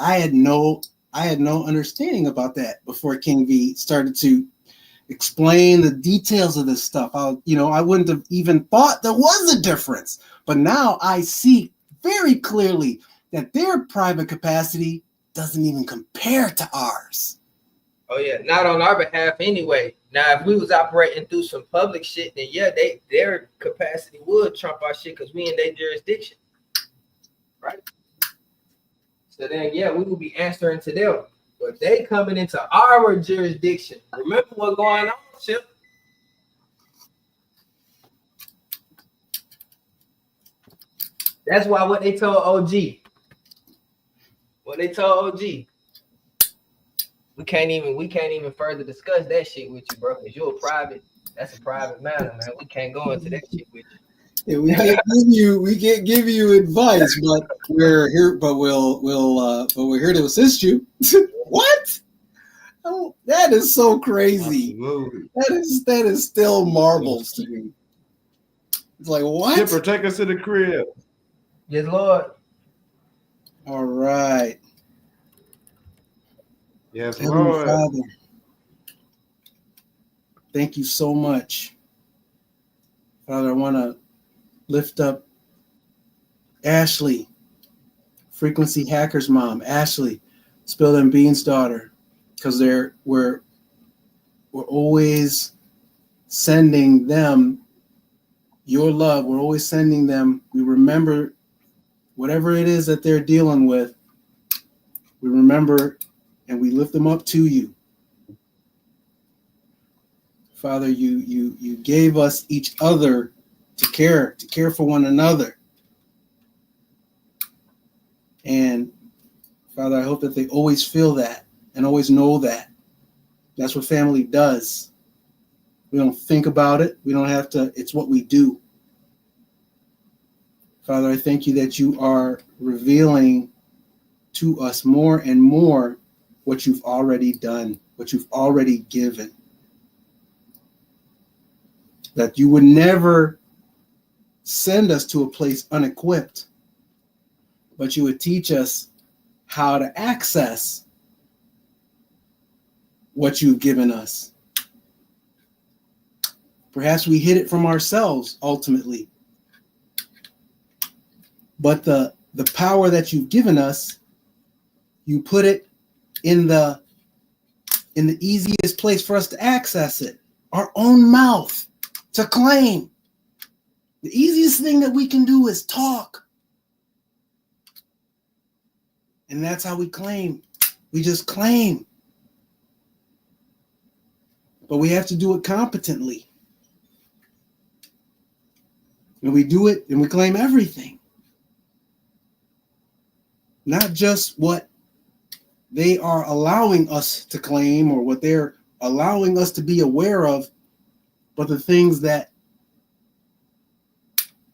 had no understanding about that before King V started to explain the details of this stuff. I wouldn't have even thought there was a difference, but now I see very clearly that their private capacity doesn't even compare to ours. Oh yeah, not on our behalf anyway. Now, if we was operating through some public shit, then yeah, their capacity would trump our shit because we in their jurisdiction, right? So then, yeah, we would be answering to them, but they coming into our jurisdiction. Remember what's going on, Chip? That's why what they told OG. What they told OG. We can't even further discuss that shit with you, bro. Because you're that's a private matter, man. We can't go into that shit with you. Yeah, we can't give you advice, but we're here. But we're here to assist you. What? Oh, that is so crazy. Absolutely. That is still marbles to me. It's like, what? Skipper, take us to the crib. Yes, Lord. All right. Yes, Heavenly Lord. Father, thank you so much. Father, I want to lift up Ashley, Frequency Hackers mom, Ashley, Spill Them Beans daughter, because we're always sending them your love. We're always sending them. We remember whatever it is that they're dealing with. We remember and we lift them up to you. Father, you gave us each other to care for one another. And Father, I hope that they always feel that and always know that. That's what family does. We don't think about it. We don't have to. It's what we do. Father, I thank you that you are revealing to us more and more what you've already done, what you've already given. That you would never send us to a place unequipped, but you would teach us how to access what you've given us. Perhaps we hid it from ourselves ultimately, but the power that you've given us, you put it in the easiest place for us to access it, our own mouth, to claim. The easiest thing that we can do is talk. And that's how we claim. We just claim. But we have to do it competently. And we do it and we claim everything. Not just what they are allowing us to claim or what they're allowing us to be aware of, but the things that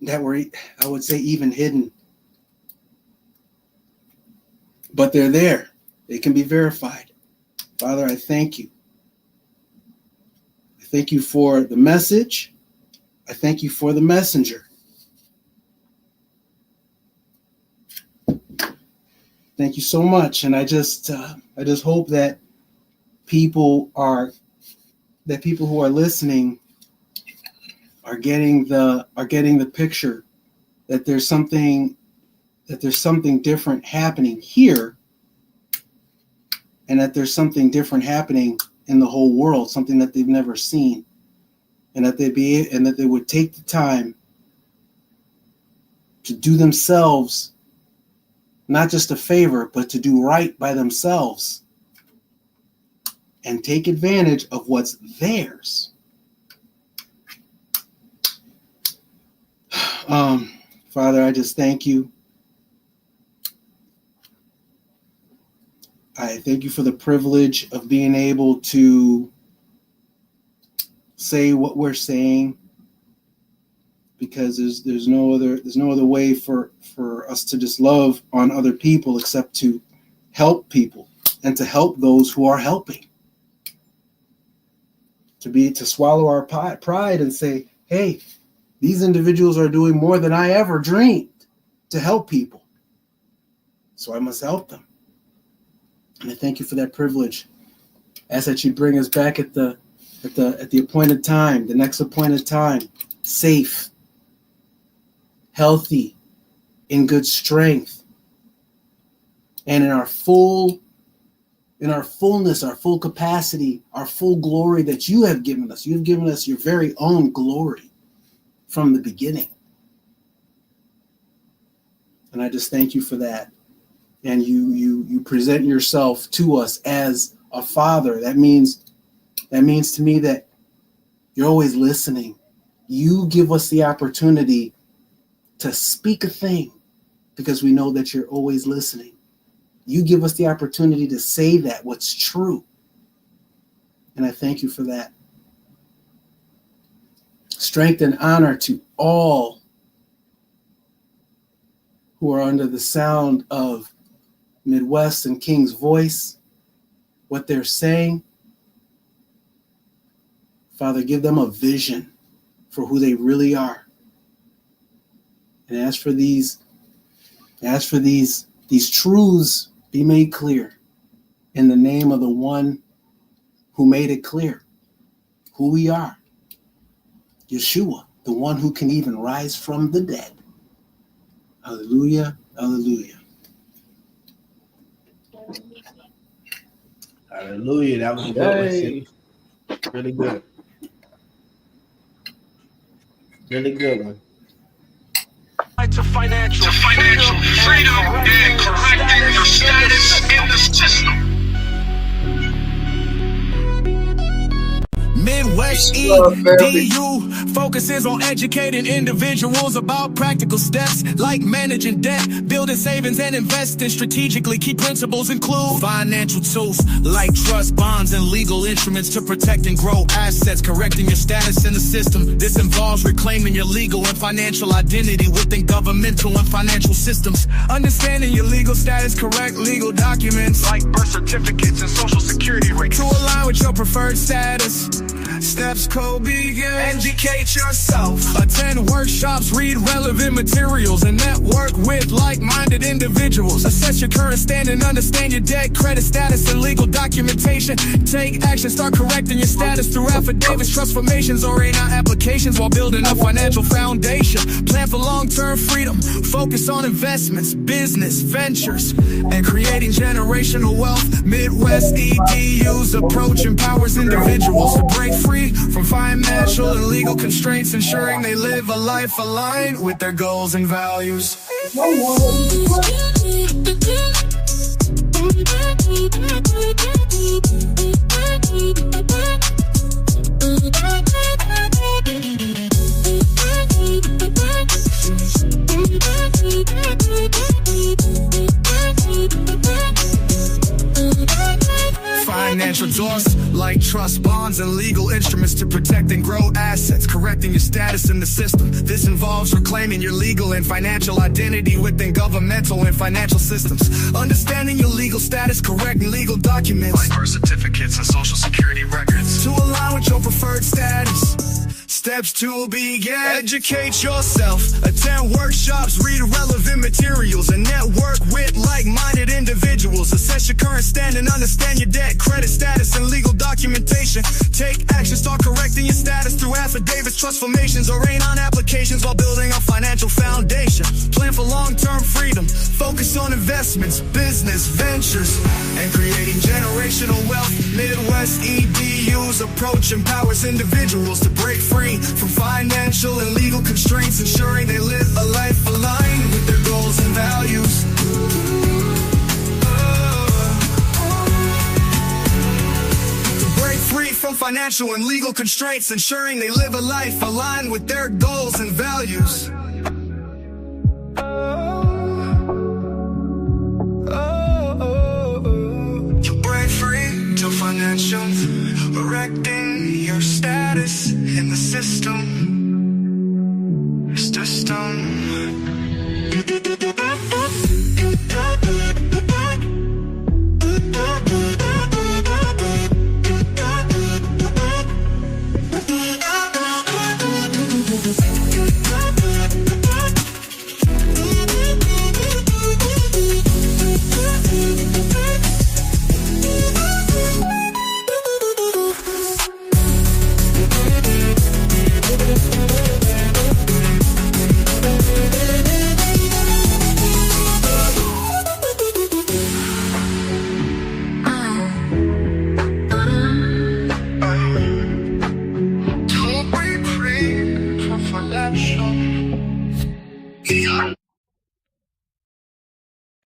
were, I would say, even hidden. But they're there. They can be verified. Father, I thank you. I thank you for the message. I thank you for the messenger. Thank you so much. And I just hope that people who are listening are getting the picture that there's something different happening here, and that there's something different happening in the whole world, something that they've never seen, and that they would take the time to do themselves not just a favor, but to do right by themselves and take advantage of what's theirs. Father, I just thank you. I thank you for the privilege of being able to say what we're saying, because there's no other way for us to just love on other people except to help people and to help those who are helping. To swallow our pride and say, hey, these individuals are doing more than I ever dreamed to help people, so I must help them. And I thank you for that privilege. I ask that you bring us back at the appointed time, the next appointed time, safe, healthy, in good strength, and in our fullness, our full capacity, our full glory that you have given us. You've given us your very own glory from the beginning. And I just thank you for that. And you present yourself to us as a father. That means to me that you're always listening. You give us the opportunity to speak a thing because we know that you're always listening. You give us the opportunity to say that, what's true. And I thank you for that. Strength and honor to all who are under the sound of Midwest and King's voice, what they're saying. Father, give them a vision for who they really are. And as for these truths be made clear in the name of the one who made it clear who we are. Yeshua, the one who can even rise from the dead. Hallelujah, hallelujah. Hallelujah. That was a good one, sis. Really good. Really good one. To financial freedom and correcting your status in the EDU focuses on educating individuals about practical steps like managing debt, building savings, and investing strategically. Key principles include financial tools like trust, bonds, and legal instruments to protect and grow assets, correcting your status in the system. This involves reclaiming your legal and financial identity within governmental and financial systems. Understanding your legal status, correct legal documents like birth certificates and social security records to align with your preferred status. Steps code begin. Educate yourself. Attend workshops, read relevant materials, and network with like-minded individuals. Assess your current standing, understand your debt, credit status, and legal documentation. Take action, start correcting your status through affidavits, trust formations, or A9 applications while building a financial foundation. Plan for long-term freedom. Focus on investments, business, ventures, and creating generational wealth. Midwest EDU's approach empowers individuals to break free from financial and legal constraints, ensuring they live a life aligned with their goals and values. Financial tools like trust, bonds, and legal instruments to protect and grow assets, correcting your status in the system. This involves reclaiming your legal and financial identity within governmental and financial systems. Understanding your legal status, correcting legal documents like birth certificates and social security records to align with your preferred status. Steps to begin. Educate yourself. Attend workshops, read relevant materials, and network with like-minded individuals. Assess your current standing, understand your debt, credit status, and legal documentation. Take action, start correcting your status through affidavits, trust formations, or A9 applications while building a financial foundation. Plan for long-term freedom. Focus on investments, business, ventures, and creating generational wealth. Midwest EDU's approach empowers individuals to break free from financial and legal constraints, ensuring they live a life aligned with their goals and values. To break free from financial and legal constraints, ensuring they live a life aligned with their goals and values. To break free to financial, correcting your status in the system.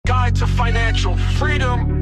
Guide to financial freedom.